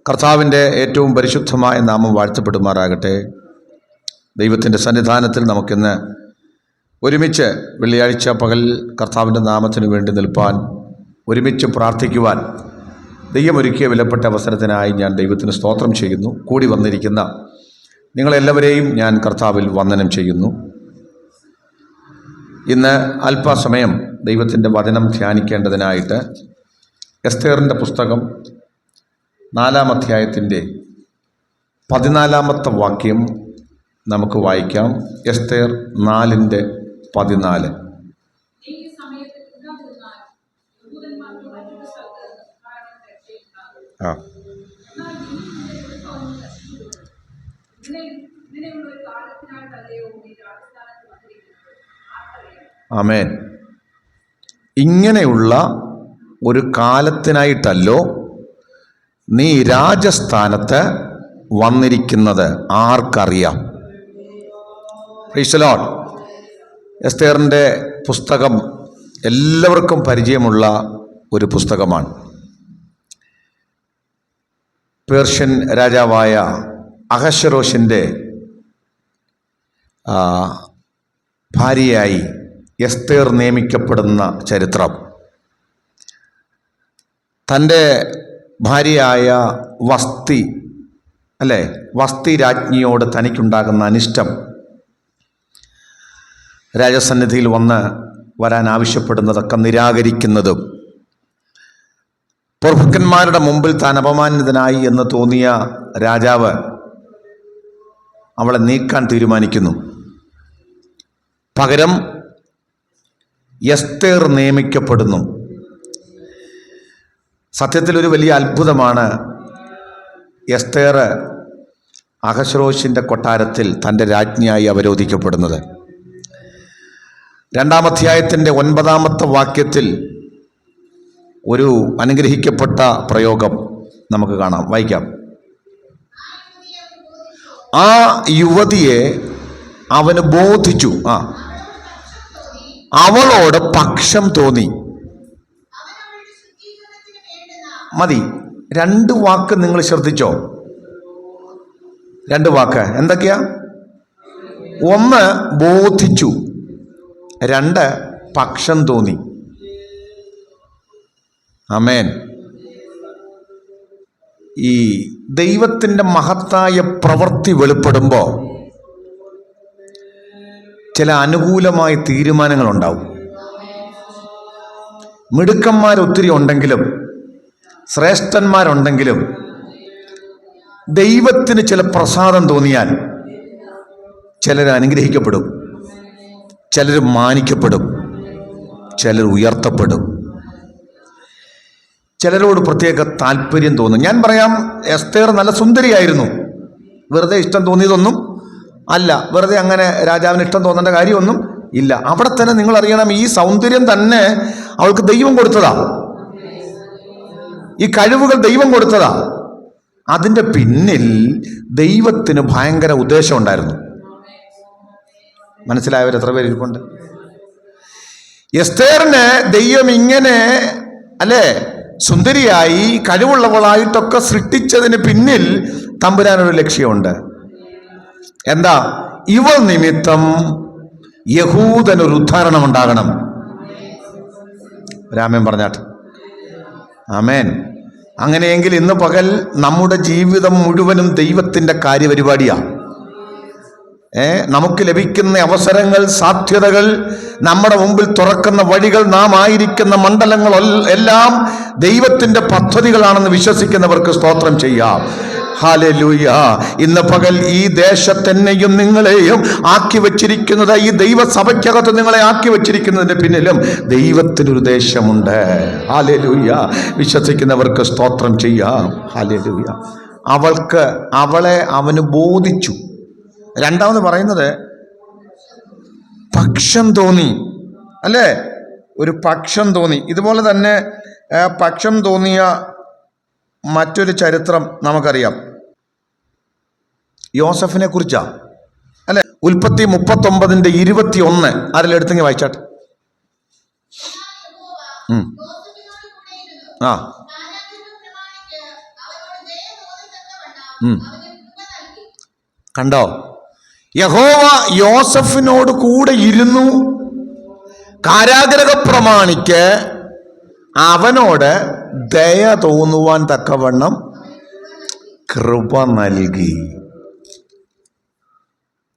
കർത്താവിൻ്റെ ഏറ്റവും പരിശുദ്ധമായ നാമം വാഴ്ത്തപ്പെടുമാറാകട്ടെ. ദൈവത്തിൻ്റെ സന്നിധാനത്തിൽ നമുക്കിന്ന് ഒരുമിച്ച് വെള്ളിയാഴ്ച പകൽ കർത്താവിൻ്റെ നാമത്തിനു വേണ്ടി നിൽപ്പാൻ, ഒരുമിച്ച് പ്രാർത്ഥിക്കുവാൻ ദൈവമൊരുക്കിയ വിലപ്പെട്ട അവസരത്തിനായി ഞാൻ ദൈവത്തിന് സ്തോത്രം ചെയ്യുന്നു. കൂടി വന്നിരിക്കുന്ന നിങ്ങളെല്ലാവരെയും ഞാൻ കർത്താവിൽ വന്ദനം ചെയ്യുന്നു. ഇന്ന് അല്പസമയം ദൈവത്തിൻ്റെ വചനം ധ്യാനിക്കേണ്ടതിനായിട്ട് എസ്തേറിൻ്റെ പുസ്തകം 4-ാം അധ്യായത്തിൻ്റെ 14-ാമത്തെ വാക്യം നമുക്ക് വായിക്കാം. എസ്തേർ 4:14. ആമേൻ. ഇങ്ങനെയുള്ള ഒരു കാലത്തിനായിട്ടല്ലോ നീ രാജസ്ഥാനത്ത് വന്നിരിക്കുന്നത് ആർക്കറിയാം? Price the Lord. എസ്തേറിൻ്റെ പുസ്തകം എല്ലാവർക്കും പരിചയമുള്ള ഒരു പുസ്തകമാണ്. പേർഷ്യൻ രാജാവായ അഹശ്വേരോശിൻ്റെ ഭാര്യയായി എസ്തേർ നിയമിക്കപ്പെടുന്ന ചരിത്രം. തൻ്റെ ഭാര്യയായ വസ്തി രാജ്ഞിയോട് തനിക്കുണ്ടാകുന്ന അനിഷ്ടം രാജസന്നിധിയിൽ വരാൻ ആവശ്യപ്പെടുന്നതൊക്കെ നിരാകരിക്കുന്നതും, പ്രഭുക്കന്മാരുടെ മുമ്പിൽ താൻ അപമാനിതനായി എന്ന് തോന്നിയ രാജാവ് അവളെ നീക്കാൻ തീരുമാനിക്കുന്നു. പകരം എസ്തേർ നിയമിക്കപ്പെടുന്നു. സത്യത്തിലൊരു വലിയ അത്ഭുതമാണ്. എസ്തേർ അഹശ്വേരോശിൻ്റെ കൊട്ടാരത്തിൽ തൻ്റെ രാജ്ഞിയായി അവരോധിക്കപ്പെടുന്നത്. 2-ാം അധ്യായത്തിൻ്റെ 9-ാമത്തെ വാക്യത്തിൽ ഒരു അനുഗ്രഹിക്കപ്പെട്ട പ്രയോഗം നമുക്ക് കാണാം. വായിക്കാം. ആ യുവതിയെ അവന് ബോധിച്ചു, അവളോട് പക്ഷം തോന്നി. മതി. 2 വാക്ക് നിങ്ങൾ ശ്രദ്ധിച്ചോ? 2 വാക്ക് എന്തൊക്കെയാ? 1 ബോധിച്ചു, 2 പക്ഷം തോന്നി. ആമേൻ. ഈ ദൈവത്തിൻ്റെ മഹത്തായ പ്രവൃത്തി വെളിപ്പെടുമ്പോൾ ചില അനുകൂലമായ തീരുമാനങ്ങളുണ്ടാവും. മിടുക്കന്മാരൊത്തിരി ഉണ്ടെങ്കിലും, ശ്രേഷ്ഠന്മാരുണ്ടെങ്കിലും, ദൈവത്തിന് ചില പ്രസാദം തോന്നിയാൽ ചിലർ അനുഗ്രഹിക്കപ്പെടും, ചിലർ മാനിക്കപ്പെടും, ചിലർ ഉയർത്തപ്പെടും, ചിലരോട് പ്രത്യേക താല്പര്യം തോന്നും. ഞാൻ പറയാം, എസ്തേർ നല്ല സുന്ദരിയായിരുന്നു. വെറുതെ ഇഷ്ടം തോന്നിയതൊന്നും അല്ല. വെറുതെ അങ്ങനെ രാജാവിന് ഇഷ്ടം തോന്നേണ്ട കാര്യമൊന്നും ഇല്ല. അവിടെ തന്നെ നിങ്ങൾ അറിയണം, ഈ സൗന്ദര്യം തന്നെ അവൾക്ക് ദൈവം കൊടുത്തതാ. ഈ കഴിവുകൾ ദൈവം കൊടുത്തതാ. അതിൻ്റെ പിന്നിൽ ദൈവത്തിന് ഭയങ്കര ഉദ്ദേശം ഉണ്ടായിരുന്നു. മനസ്സിലായവർ എത്ര പേര് ഇരിപ്പുണ്ട്? എസ്തേറിനെ ദൈവം ഇങ്ങനെ സുന്ദരിയായി കഴിവുള്ളവളായിട്ടൊക്കെ സൃഷ്ടിച്ചതിന് പിന്നിൽ തമ്പുരാനൊരു ലക്ഷ്യമുണ്ട്. എന്താ? ഇവൾ നിമിത്തം യഹൂദനൊരു ഉദ്ധാരണം ഉണ്ടാകണം. രാമൻ പറഞ്ഞാട്ട്. ആമേൻ. അങ്ങനെയെങ്കിൽ ഇന്ന് പകൽ നമ്മുടെ ജീവിതം മുഴുവനും ദൈവത്തിൻ്റെ കാര്യപരിപാടിയാണ്. നമുക്ക് ലഭിക്കുന്ന അവസരങ്ങൾ, സാധ്യതകൾ, നമ്മുടെ മുമ്പിൽ തുറക്കുന്ന വഴികൾ, നാം ആയിരിക്കുന്ന മണ്ഡലങ്ങൾ എല്ലാം ദൈവത്തിൻ്റെ പദ്ധതികളാണെന്ന് വിശ്വസിക്കുന്നവർക്ക് സ്തോത്രം ചെയ്യാം. ഹല്ലേലൂയ. ഇന്ന് പകൽ ഈ ദേശത്തെന്നെയും നിങ്ങളെയും ആക്കി വച്ചിരിക്കുന്നത്, ഈ ദൈവസഭയ്ക്കകത്ത് നിങ്ങളെ ആക്കി വച്ചിരിക്കുന്നതിൻ്റെ പിന്നിലും ദൈവത്തിനൊരു ദേശമുണ്ട്. ഹല്ലേലൂയ. വിശ്വസിക്കുന്നവർക്ക് സ്തോത്രം ചെയ്യാം. ഹല്ലേലൂയ. അവളെ അവന് ബോധിച്ചു. 2ാമത് പറയുന്നത് പക്ഷം തോന്നി. ഒരു പക്ഷം തോന്നി. ഇതുപോലെ തന്നെ പക്ഷം തോന്നിയ മറ്റൊരു ചരിത്രം നമുക്കറിയാം. യോസഫിനെ കുറിച്ചാ. ഉൽപ്പത്തി 39:21 ആരെല്ലാം എടുത്തെങ്കിൽ വായിച്ചാട്ടെ. കണ്ടോ? യഹോവ യോസഫിനോട് കൂടെ ഇരുന്നു, കാരാഗൃഹ പ്രമാണിക്ക് അവനോട് ദയ തോന്നുവാൻ തക്കവണ്ണം കൃപ നൽകി.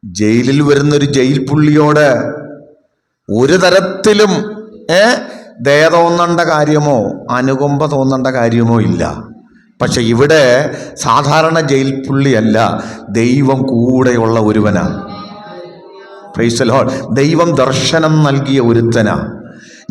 ജയിലിൽ വരുന്നൊരു ജയിൽ പുള്ളിയോട് ഒരു തരത്തിലും ദയ തോന്നേണ്ട കാര്യമോ അനുകമ്പ തോന്നേണ്ട കാര്യമോ ഇല്ല. പക്ഷെ ഇവിടെ സാധാരണ ജയിൽ പുള്ളിയല്ല, ദൈവം കൂടെയുള്ള ഒരുവനാണ്. Price the Lord. ദൈവം ദർശനം നൽകിയ ഒരുത്തനാ.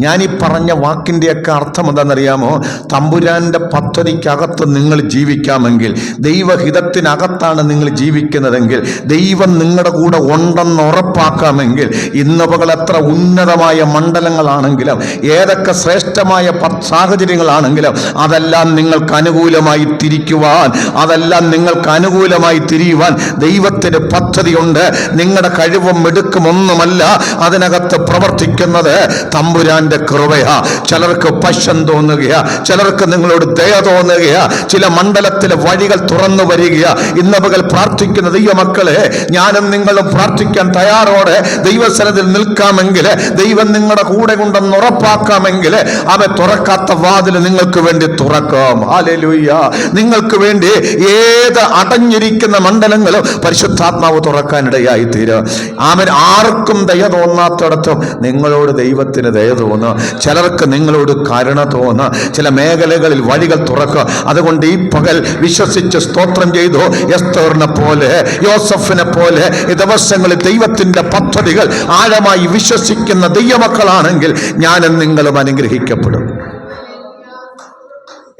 ഞാനീ പറഞ്ഞ വാക്കിൻ്റെയൊക്കെ അർത്ഥം എന്താണെന്നറിയാമോ? തമ്പുരാൻ്റെ പദ്ധതിക്കകത്ത് നിങ്ങൾ ജീവിക്കാമെങ്കിൽ, ദൈവഹിതത്തിനകത്താണ് നിങ്ങൾ ജീവിക്കുന്നതെങ്കിൽ, ദൈവം നിങ്ങളുടെ കൂടെ ഉണ്ടെന്ന് ഉറപ്പാക്കാമെങ്കിൽ, ഇന്ന് പകൽ എത്ര ഉന്നതമായ മണ്ഡലങ്ങളാണെങ്കിലും, ഏതൊക്കെ ശ്രേഷ്ഠമായ സാഹചര്യങ്ങളാണെങ്കിലും, അതെല്ലാം നിങ്ങൾക്ക് അനുകൂലമായി തിരിക്കുവാൻ, അതെല്ലാം നിങ്ങൾക്ക് അനുകൂലമായി തിരിയുവാൻ ദൈവത്തിന് പദ്ധതിയുണ്ട്. നിങ്ങളുടെ കഴിവും മിടുക്കുമൊന്നുമല്ല അതിനകത്ത് പ്രവർത്തിക്കുന്നത്, തമ്പുരാൻ കൃപയാ. ചിലർക്ക് പശ്ചം തോന്നുകയാ, ചിലർക്ക് നിങ്ങളോട് ദയ തോന്നുകയാ, ചില മണ്ഡലത്തിലെ വഴികൾ തുറന്നു വരികയാ. ഇന്ന് പകൽ പ്രാർത്ഥിക്കുന്ന ദൈവമക്കളെ, ഞാനും നിങ്ങളും പ്രാർത്ഥിക്കാൻ തയ്യാറോടെ ദൈവസന്നിധിയിൽ നിൽക്കാമെങ്കിൽ, ദൈവം നിങ്ങളുടെ കൂടെ ഉണ്ടെന്ന് ഉറപ്പാക്കാമെങ്കിൽ, അവൻ തുറക്കാത്ത വാതിൽ നിങ്ങൾക്ക് വേണ്ടി തുറക്കാം. ഹല്ലേലൂയ. നിങ്ങൾക്ക് വേണ്ടി ഏത് അടഞ്ഞിരിക്കുന്ന മണ്ഡലങ്ങളും പരിശുദ്ധാത്മാവ് തുറക്കാനിടയായി തീരും. അവൻ ആർക്കും ദയ തോന്നാത്തിടത്തും നിങ്ങളോട് ദൈവത്തിന് ദയ തോന്നും. ചിലർക്ക് നിങ്ങളോട് കരുണ തോന്നുക, ചില മേഖലകളിൽ വഴികൾ തുറക്കുക. അതുകൊണ്ട് ഈ പകൽ വിശ്വസിച്ച് സ്തോത്രം ചെയ്തു. എസ്തേറിനെ പോലെ, യോസഫിനെ പോലെ ഈ ദിവസങ്ങളിൽ ദൈവത്തിന്റെ പദ്ധതികൾ ആഴമായി വിശ്വസിക്കുന്ന ദൈവമക്കളാണെങ്കിൽ ഞാനും നിങ്ങളും അനുഗ്രഹിക്കപ്പെടും.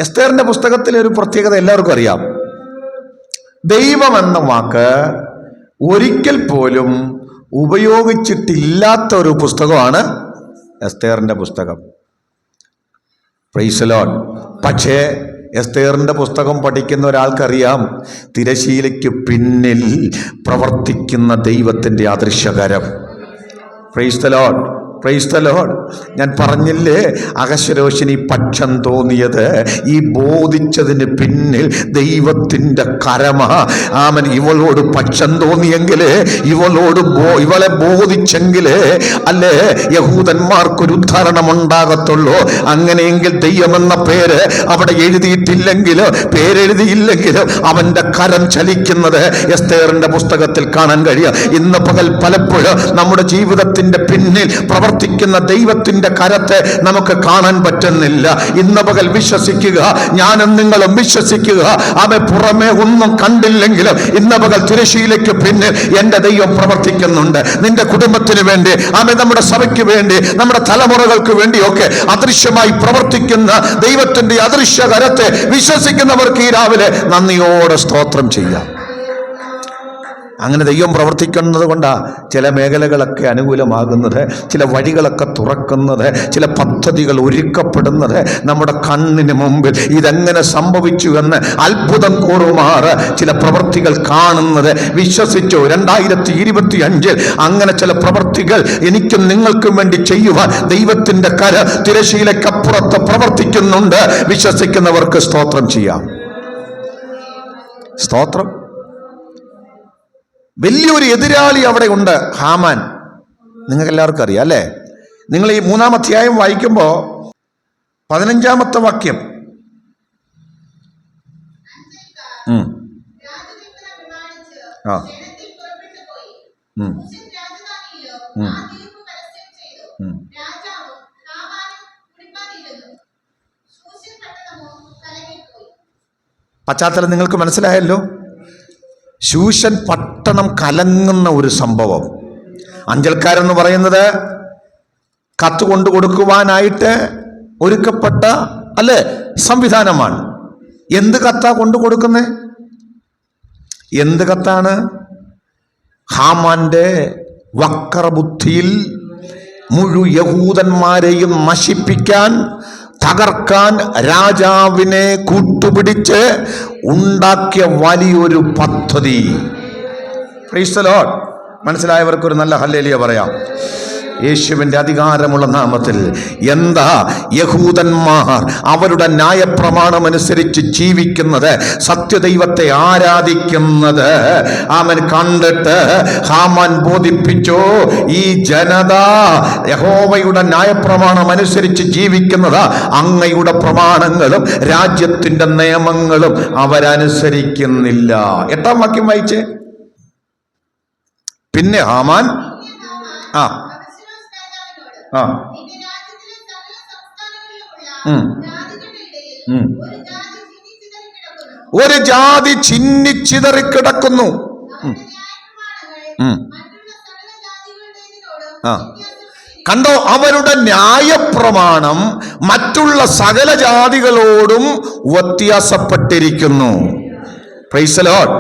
എസ്തേറിന്റെ പുസ്തകത്തിലെ ഒരു പ്രത്യേകത എല്ലാവർക്കും അറിയാം. ദൈവം എന്ന വാക്ക് ഒരിക്കൽ പോലും ഉപയോഗിച്ചിട്ടില്ലാത്ത ഒരു പുസ്തകമാണ് എസ്തേറിന്റെ പുസ്തകം. Praise the Lord. പക്ഷേ എസ്തേറിന്റെ പുസ്തകം പഠിക്കുന്ന ഒരാൾക്കറിയാം, തിരശീലയ്ക്ക് പിന്നിൽ പ്രവർത്തിക്കുന്ന ദൈവത്തിന്റെ അദൃശ്യകരം. Praise the Lord. Praise the Lord. ഞാൻ പറഞ്ഞില്ലേ, അഹശ്വേരോശിന് പക്ഷം തോന്നിയത് ഈ ബോധിച്ചതിന് പിന്നിൽ ദൈവത്തിൻ്റെ കരമാ. ആമൻ. ഇവളോട് പക്ഷം തോന്നിയെങ്കിലേ, ഇവളെ ബോധിച്ചെങ്കിലേ അല്ലേ യഹൂദന്മാർക്കൊരു ഉദ്ധാരണം ഉണ്ടാകത്തുള്ളൂ. അങ്ങനെയെങ്കിൽ ദൈവമെന്ന പേര് അവിടെ എഴുതിയിട്ടില്ലെങ്കിലും, പേരെഴുതിയില്ലെങ്കിലും അവന്റെ കരം ചലിക്കുന്നത് എസ്തേറിന്റെ പുസ്തകത്തിൽ കാണാൻ കഴിയും. ഇന്ന് പകൽ പലപ്പോഴും നമ്മുടെ ജീവിതത്തിന്റെ പിന്നിൽ പ്രവർത്തിക്കുന്ന ദൈവത്തിന്റെ കരത്തെ നമുക്ക് കാണാൻ പറ്റുന്നില്ല. ഇന്ന് പകൽ വിശ്വസിക്കുക, ഞാനും നിങ്ങളും വിശ്വസിക്കുക. അവൻ പുറമേ ഒന്നും കണ്ടില്ലെങ്കിലും ഇന്ന് പകൽ തിരശീലയ്ക്ക് പിന്നിൽ എന്റെ ദൈവം പ്രവർത്തിക്കുന്നുണ്ട്. നിന്റെ കുടുംബത്തിന് വേണ്ടി, അവൻ നമ്മുടെ സഭയ്ക്ക് വേണ്ടി, നമ്മുടെ തലമുറകൾക്ക് വേണ്ടിയൊക്കെ അദൃശ്യമായി പ്രവർത്തിക്കുന്ന ദൈവത്തിന്റെ അദൃശ്യ കരത്തെ വിശ്വസിക്കുന്നവർക്ക് ഈ രാവിലെ നന്ദിയോടെ സ്തോത്രം ചെയ്യാം. അങ്ങനെ ദൈവം പ്രവർത്തിക്കുന്നത് കൊണ്ടാണ് ചില മേഖലകളൊക്കെ അനുകൂലമാകുന്നത്, ചില വഴികളൊക്കെ തുറക്കുന്നത്, ചില പദ്ധതികൾ ഒരുക്കപ്പെടുന്നത്. നമ്മുടെ കണ്ണിന് മുമ്പിൽ ഇതെങ്ങനെ സംഭവിച്ചു എന്ന് അത്ഭുതം കൂറുമാറ് ചില പ്രവൃത്തികൾ കാണുന്നത് വിശ്വസിച്ചു. 2025 അങ്ങനെ ചില പ്രവൃത്തികൾ എനിക്കും നിങ്ങൾക്കും വേണ്ടി ചെയ്യുവാൻ ദൈവത്തിന്റെ കര തിരശീലയ്ക്കപ്പുറത്ത് പ്രവർത്തിക്കുന്നുണ്ട്. വിശ്വസിക്കുന്നവർക്ക് സ്തോത്രം ചെയ്യാം. സ്തോത്രം. വലിയൊരു എതിരാളി അവിടെ ഉണ്ട്, ഹാമാൻ. നിങ്ങൾക്ക് എല്ലാവർക്കും അറിയാം അല്ലേ? നിങ്ങൾ ഈ 3-ാം അധ്യായം വായിക്കുമ്പോൾ 15-ാമത്തെ വാക്യം, പശ്ചാത്തലം നിങ്ങൾക്ക് മനസ്സിലായല്ലോ. ശൂഷൻ പട്ടണം കലങ്ങുന്ന ഒരു സംഭവം. അഞ്ചൽക്കാരെന്ന് പറയുന്നത് കത്ത് കൊണ്ടു കൊടുക്കുവാനായിട്ട് ഒരുക്കപ്പെട്ട അല്ലേ സംവിധാനമാണ്. എന്ത് കത്താ കൊണ്ടു കൊടുക്കുന്നത്? എന്ത് കത്താണ്? ഹാമാന്റെ വക്രബുദ്ധിയിൽ യഹൂദന്മാരെയും നശിപ്പിക്കാൻ, തകർക്കാൻ രാജാവിനെ കൂട്ടുപിടിച്ച് ഉണ്ടാക്കിയ വലിയൊരു പദ്ധതി. Price the Lord. മനസ്സിലായവർക്ക് ഒരു നല്ല ഹല്ലേലൂയ പറയാം. യേശുവിൻ്റെ അധികാരമുള്ള നാമത്തിൽ. എന്താ യഹൂദന്മാർ അവരുടെ ന്യായപ്രമാണം അനുസരിച്ച് ജീവിക്കുന്നത്, സത്യദൈവത്തെ ആരാധിക്കുന്നത് അവൻ കണ്ടിട്ട് ഹാമാൻ ബോധിപ്പിച്ചു, ഈ ജനത യഹോവയുടെ ന്യായപ്രമാണം അനുസരിച്ച് ജീവിക്കുന്നത് അങ്ങയുടെ പ്രമാണങ്ങളും രാജ്യത്തിന്റെ നിയമങ്ങളും അവരനുസരിക്കുന്നില്ല. 8-ാം വാക്യം വായിച്ചേ. പിന്നെ ഹാമാൻ ഒരു ജാതി ചിന്നിച്ചിതറിക്കിടക്കുന്നു. കണ്ടോ, അവരുടെ ന്യായപ്രമാണം മറ്റുള്ള സകല ജാതികളോടും വ്യത്യാസപ്പെട്ടിരിക്കുന്നു. Price the Lord.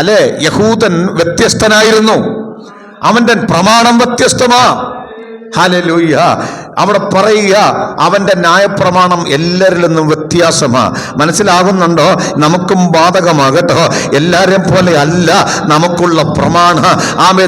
അല്ലേ, യഹൂദൻ വ്യത്യസ്തനായിരുന്നു, അവന്റെ പ്രമാണം വ്യത്യസ്തമാ. ഹല്ലേലൂയ. അവിടെ പറയുക, അവന്റെ ന്യായപ്രമാണം എല്ലാവരിൽ നിന്നും വ്യത്യാസമാ. മനസ്സിലാകുന്നുണ്ടോ? നമുക്കും ബാധകമാകട്ടോ. എല്ലാവരെയും പോലെ അല്ല നമുക്കുള്ള പ്രമാണ.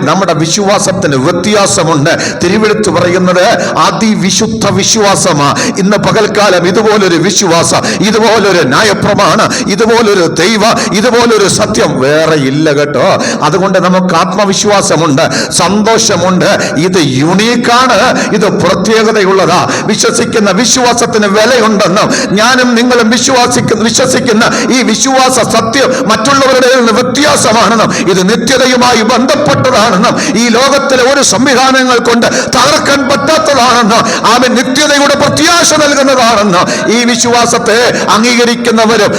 നമ്മുടെ വിശ്വാസത്തിന് വ്യത്യാസമുണ്ട്. തിരുവെഴുത്ത് പറയുന്നത് അതിവിശുദ്ധ വിശ്വാസമാ. ഇന്ന് പകൽക്കാലം ഇതുപോലൊരു വിശ്വാസം, ഇതുപോലൊരു ന്യായപ്രമാണ, ഇതുപോലൊരു ദൈവ, ഇതുപോലൊരു സത്യം വേറെ ഇല്ല കേട്ടോ. അതുകൊണ്ട് നമുക്ക് ആത്മവിശ്വാസമുണ്ട്, സന്തോഷമുണ്ട്. ഇത് യുണീക്കാണ്, ഇത് പ്രത്യേകതയുള്ളതാ. വിശ്വസിക്കുന്ന വിശ്വാസത്തിന് വിലയുണ്ടെന്നും ഞാനും നിങ്ങളും വിശ്വസിക്കുന്ന ഈ വിശ്വാസ സത്യം മറ്റുള്ളവരുടെ വ്യത്യാസമാണെന്നും ഇത് നിത്യതയുമായി ബന്ധപ്പെട്ടതാണെന്നും ഈ ലോകത്തിലെ ഒരു സംവിധാനങ്ങൾ കൊണ്ട് തകർക്കാൻ പറ്റാത്തതാണെന്നും അവൻ നിത്യതയുടെ പ്രത്യാശ നൽകുന്നതാണെന്നും ഈ വിശ്വാസത്തെ അംഗീകരിക്കുന്നവരും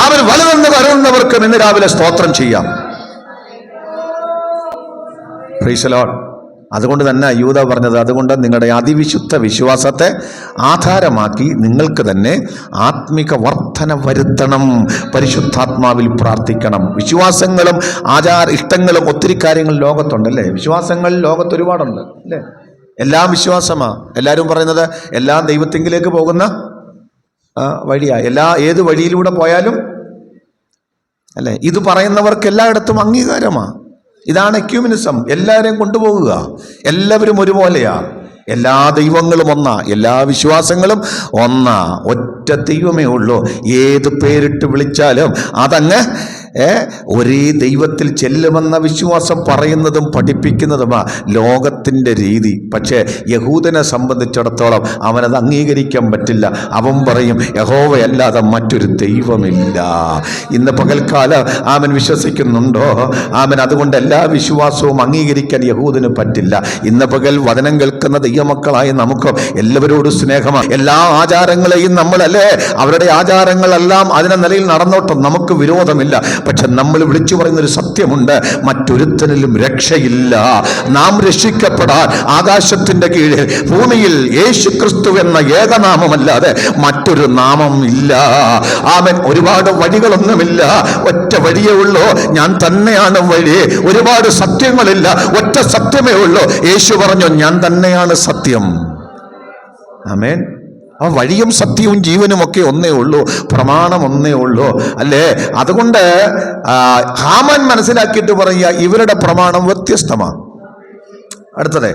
അവൻ വലുതെന്ന് കരുതുന്നവർക്കും ഇന്ന് രാവിലെ സ്തോത്രം ചെയ്യാം. Price the Lord. അതുകൊണ്ട് തന്നെ യൂദാ പറഞ്ഞത്, അതുകൊണ്ട് നിങ്ങളുടെ അതിവിശുദ്ധ വിശ്വാസത്തെ ആധാരമാക്കി നിങ്ങൾക്ക് തന്നെ ആത്മിക വർധന വരുത്തണം, പരിശുദ്ധാത്മാവിൽ പ്രാർത്ഥിക്കണം. വിശ്വാസങ്ങളും ഇഷ്ടങ്ങളും ഒത്തിരി കാര്യങ്ങൾ ലോകത്തുണ്ടല്ലേ. വിശ്വാസങ്ങൾ ലോകത്ത് ഒരുപാടുണ്ട് അല്ലേ. എല്ലാം വിശ്വാസമാ. എല്ലാവരും പറയുന്നത് എല്ലാം ദൈവത്തെങ്കിലേക്ക് പോകുന്ന വഴിയാ. ഏത് വഴിയിലൂടെ പോയാലും അല്ലേ, ഇത് പറയുന്നവർക്ക് എല്ലായിടത്തും അംഗീകാരമാണ്. ഇതാണ് എക്യൂമിനിസം. എല്ലാവരെയും കൊണ്ടുപോകുക, എല്ലാവരും ഒരുപോലെയാ. എല്ലാ ദൈവങ്ങളും ഒന്നാ, എല്ലാ വിശ്വാസങ്ങളും ഒന്നാ. ഒറ്റ ദൈവമേ ഉള്ളൂ. ഏത് പേരിട്ട് വിളിച്ചാലും അതങ്ങ് ഒരേ ദൈവത്തിൽ ചെല്ലുമെന്ന വിശ്വാസം പറയുന്നതും പഠിപ്പിക്കുന്നതുമാ ലോകത്തിൻ്റെ രീതി. പക്ഷേ യഹൂദനെ സംബന്ധിച്ചിടത്തോളം അവനത് അംഗീകരിക്കാൻ പറ്റില്ല. അവൻ പറയും യഹോവയല്ലാതെ മറ്റൊരു ദൈവമില്ല. ഇന്ന് പകൽക്കാലം അവൻ വിശ്വസിക്കുന്നുണ്ടോ? അവൻ അതുകൊണ്ട് എല്ലാ വിശ്വാസവും അംഗീകരിക്കാൻ യഹൂദന് പറ്റില്ല. ഇന്ന് പകൽ വചനം കേൾക്കുന്ന ദൈവമക്കളായ നമുക്ക് എല്ലാവരോടും സ്നേഹമാണ്. എല്ലാ ആചാരങ്ങളെയും നമ്മളല്ലേ, അവരുടെ ആചാരങ്ങളെല്ലാം അതിനെ നിലയിൽ നടന്നോട്ടും നമുക്ക് വിരോധമില്ല. പക്ഷെ നമ്മൾ വിളിച്ചു പറയുന്നൊരു സത്യമുണ്ട്, മറ്റൊരുത്തനിലും രക്ഷയില്ല. നാം രക്ഷിക്കപ്പെടാൻ ആകാശത്തിന്റെ കീഴിൽ ഭൂമിയിൽ യേശു ക്രിസ്തു എന്ന ഏകനാമമല്ലാതെ മറ്റൊരു നാമം ഇല്ല. ആമേൻ. ഒരുപാട് വഴികളൊന്നുമില്ല, ഒറ്റ വഴിയേ ഉള്ളൂ. ഞാൻ തന്നെയാണ് വഴി. ഒരുപാട് സത്യങ്ങളില്ല, ഒറ്റ സത്യമേ ഉള്ളൂ. യേശു പറഞ്ഞു, ഞാൻ തന്നെയാണ് സത്യം. ആമേൻ. ആ വഴിയും സത്യവും ജീവനും ഒക്കെ ഒന്നേ ഉള്ളൂ, പ്രമാണം ഒന്നേ ഉള്ളൂ അല്ലേ. അതുകൊണ്ട് ഹാമാൻ മനസ്സിലാക്കിയിട്ട് പറയുക, ഇവരുടെ പ്രമാണം വ്യത്യസ്തമാണ്. അടുത്തത്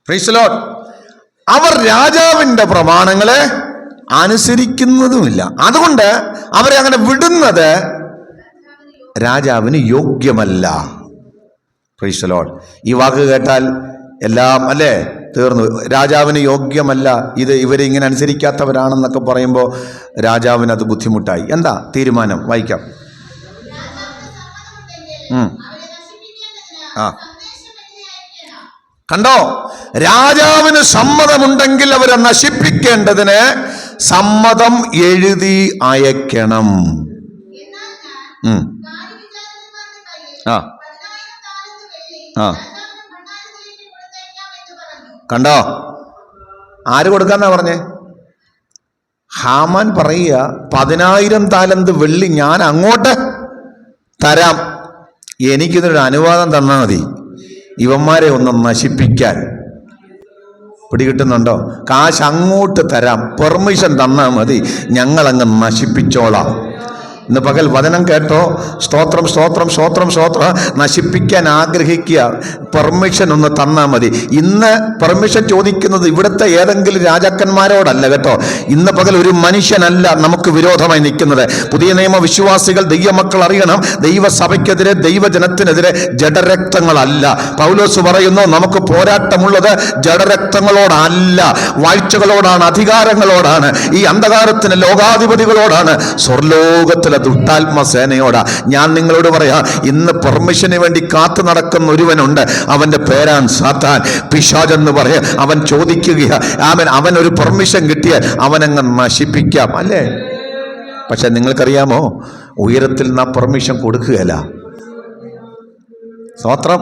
പ്രൈസ് ദി ലോർഡ്. അവർ രാജാവിന്റെ പ്രമാണങ്ങളെ അനുസരിക്കുന്നതുമില്ല. അതുകൊണ്ട് അവരെ അങ്ങനെ വിടുന്നത് രാജാവിന് യോഗ്യമല്ല. Price the Lord. ഈ വാക്ക് കേട്ടാൽ എല്ലാം അല്ലേ തീർന്നു. രാജാവിന് യോഗ്യമല്ല, ഇവരെ ഇങ്ങനെ അനുസരിക്കാത്തവരാണെന്നൊക്കെ പറയുമ്പോൾ രാജാവിന് അത് ബുദ്ധിമുട്ടായി. എന്താ തീരുമാനം? വായിക്കാം. കണ്ടോ, രാജാവിന് സമ്മതമുണ്ടെങ്കിൽ അവരെ നശിപ്പിക്കേണ്ടതിന് സമ്മതം എഴുതി അയക്കണം. കണ്ടോ, ആര് കൊടുക്കാന്നാ പറഞ്ഞേ? ഹാമാൻ പറയുക, 10,000 താലന്ത് വെള്ളി ഞാൻ അങ്ങോട്ട് തരാം, എനിക്കിതൊരു അനുവാദം തന്നാൽ മതി ഇവന്മാരെ ഒന്ന് നശിപ്പിക്കാൻ. പിടികിട്ടുന്നുണ്ടോ? കാശ് അങ്ങോട്ട് തരാം, പെർമിഷൻ തന്നാൽ മതി, ഞങ്ങളങ്ങ് നശിപ്പിച്ചോളാം. ഇന്ന് പകൽ വചനം കേട്ടോ? സ്തോത്രം സ്തോത്രം സ്തോത്രം സ്തോത്രം. നശിപ്പിക്കാൻ ആഗ്രഹിക്കുക, പെർമിഷൻ ഒന്ന് തന്നാൽ മതി. ഇന്ന് പെർമിഷൻ ചോദിക്കുന്നത് ഇവിടുത്തെ ഏതെങ്കിലും രാജാക്കന്മാരോടല്ല കേട്ടോ. ഇന്ന് പകൽ ഒരു മനുഷ്യനല്ല നമുക്ക് വിരോധമായി നിൽക്കുന്നത്. പുതിയ നിയമ വിശ്വാസികൾ, ദൈവമക്കൾ അറിയണം, ദൈവസഭയ്ക്കെതിരെ, ദൈവജനത്തിനെതിരെ ജഡരക്തങ്ങളല്ല. പൗലോസ് പറയുന്നു, നമുക്ക് പോരാട്ടമുള്ളത് ജഡരക്തങ്ങളോടല്ല, വാഴ്ചകളോടാണ്, അധികാരങ്ങളോടാണ്, ഈ അന്ധകാരത്തിന് ലോകാധിപതികളോടാണ്, സ്വർലോകത്തിലെ ദുഷ്ടാത്മസേനയോടാ. ഞാൻ നിങ്ങളോട് പറയാ, ഇന്ന് പെർമിഷന് വേണ്ടി കാത്തു നടക്കുന്ന ഒരുവനുണ്ട്. അവന്റെ പേരാൻ സാത്താൻ, പിശാചെന്ന് പറയാ. അവൻ ചോദിക്കുക, അവൻ ഒരു പെർമിഷൻ കിട്ടിയാൽ അവനങ്ങ് നശിപ്പിക്കാം, അല്ലേ? പക്ഷെ നിങ്ങൾക്കറിയാമോ, ഉയരത്തിൽ നാം പെർമിഷൻ കൊടുക്കുകയല്ല. സ്തോത്രം.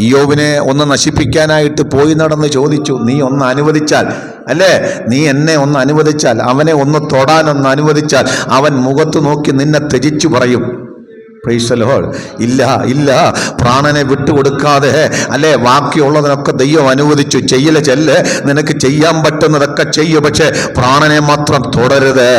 ഇയ്യോബിനെ ഒന്ന് നശിപ്പിക്കാനായിട്ട് പോയി നടന്ന് ചോദിച്ചു, നീ ഒന്ന് അനുവദിച്ചാൽ, അല്ലേ, നീ എന്നെ ഒന്ന് അനുവദിച്ചാൽ, അവനെ ഒന്ന് തൊടാനൊന്ന് അനുവദിച്ചാൽ, അവൻ മുഖത്ത് നോക്കി നിന്നെ ത്യജിച്ചു പറയും. Price the Lord. ഇല്ല ഇല്ല, പ്രാണനെ വിട്ടുകൊടുക്കാതെ, അല്ലേ, ബാക്കിയുള്ളതിനൊക്കെ ദൈവം അനുവദിച്ചു. ചെല്ല്, നിനക്ക് ചെയ്യാൻ പറ്റുന്നതൊക്കെ ചെയ്യൂ, പക്ഷേ പ്രാണനെ മാത്രം തുടരുത്.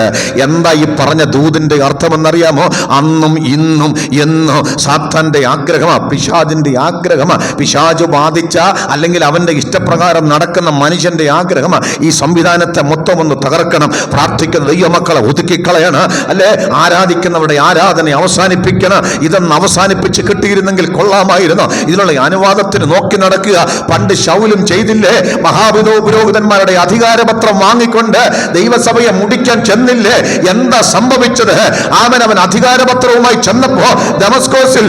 എന്താ ഈ പറഞ്ഞ ദൂതിൻ്റെ അർത്ഥമെന്നറിയാമോ? അന്നും ഇന്നും എന്നും സാത്താന്റെ ആഗ്രഹമാ, പിശാചിന്റെ ആഗ്രഹമാ, പിശാചു ബാധിച്ച അല്ലെങ്കിൽ അവന്റെ ഇഷ്ടപ്രകാരം നടക്കുന്ന മനുഷ്യന്റെ ആഗ്രഹമാ ഈ സംവിധാനത്തെ മൊത്തം ഒന്ന് തകർക്കണം. പ്രാർത്ഥിക്കുന്ന ദൈവമക്കളെ ഒതുക്കിക്കളയണം, അല്ലേ, ആരാധിക്കുന്നവരുടെ ആരാധന അവസാനിപ്പിക്കണം. ഇതൊന്ന് അവസാനിപ്പിച്ച് കിട്ടിയിരുന്നെങ്കിൽ കൊള്ളാമായിരുന്നു. ഇതിനുള്ള അനുവാദത്തിന് നോക്കി നടക്കുക. പണ്ട് ശൗലും ചെയ്തില്ലേ? പുരോഹിതന്മാരുടെ അധികാരപത്രം വാങ്ങിക്കൊണ്ട് ദൈവസഭയെ മുടിക്കാൻ ചെന്നില്ലേ? എന്താ സംഭവിച്ചത്? അവൻ അധികാരപത്രവുമായി ചെന്നപ്പോ ദമസ്കോസിൽ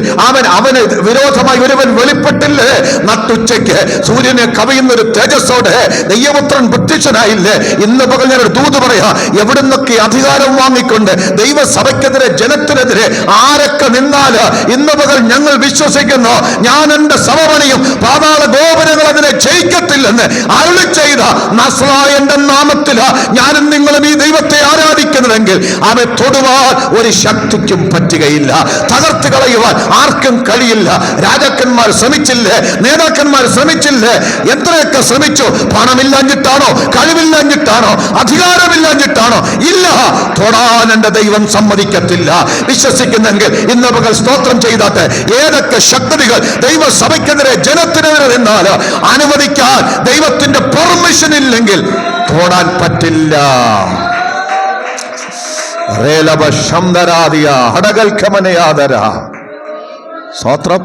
അവന് വിരോധമായി ഒരുവൻ വെളിപ്പെട്ടില്ലേ? നട്ടുച്ചയ്ക്ക് സൂര്യനെ കവിയുന്നൊരു തേജസ്സോടെ ദൈവപുത്രൻ പ്രത്യക്ഷനായില്ലേ? ഇന്ന് പകൽ ഞാനൊരു ദൂത് പറയാ, എവിടുന്നൊക്കെ അധികാരം വാങ്ങിക്കൊണ്ട് ദൈവസഭയ്ക്കെതിരെ, ജനത്തിനെതിരെ ആരൊക്കെ നിന്നാല്, ഇന്ന് പകൽ ഞങ്ങൾ വിശ്വസിക്കുന്നു, ഞാൻ എന്റെ സഭ പണിയും, പാതാള ഗോപുരങ്ങൾ അതിനെ ജയിക്കത്തില്ലെന്ന് അരുളി ചെയ്ത നസ്രായന്റെ നാമത്തില് ഞാനും നിങ്ങളും ഈ ദൈവത്തെ ആരാധിക്കുന്നതെങ്കിൽ അവനെ തൊടുവാൻ ഒരു ശക്തിക്കും പറ്റുകയില്ല, തകർത്ത് കളയുവാൻ ആർക്കും കഴിയില്ല. രാജാക്കന്മാർ ശ്രമിച്ചില്ലേ? നേതാക്കന്മാർ ശ്രമിച്ചില്ലേ? എത്രയൊക്കെ ശ്രമിച്ചു. പണമില്ലാഞ്ഞിട്ടാണോ? കഴിവില്ലാഞ്ഞിട്ടാണോ? അധികാരമില്ലാഞ്ഞിട്ടാണോ? ഇല്ല, തൊടാൻ എന്റെ ദൈവം സമ്മതിക്കത്തില്ല. വിശ്വസിക്കുന്നെങ്കിൽ ഇന്ന് പകൽ സ്തോത്രം ചെയ്താട്ടെ. ഏതൊക്കെ ശക്തികൾ ദൈവസഭയ്ക്കെതിരെ, ജനത്തിനെതിരെ നിന്നാൽ അനുവദിക്കാൻ ദൈവത്തിന്റെ പെർമിഷൻ ഇല്ലെങ്കിൽ തൊടാൻ പറ്റില്ല. സ്തോത്രം.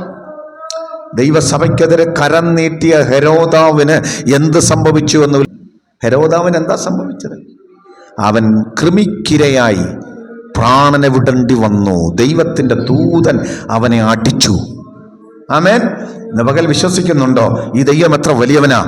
ദൈവസഭയ്ക്കെതിരെ കരം നീട്ടിയ ഹെരോദാവിന് എന്ത് സംഭവിച്ചു എന്ന്, ഹെരോദാവിന് എന്താ സംഭവിച്ചത്? അവൻ കൃമിക്കിരയായി പ്രാണനെ വിടേണ്ടി വന്നു. ദൈവത്തിന്റെ ദൂതൻ അവനെ അടിച്ചു. ആമേൻ. ഇന്ന് പകൽ വിശ്വസിക്കുന്നുണ്ടോ? ഈ ദൈവം എത്ര വലിയവനാ!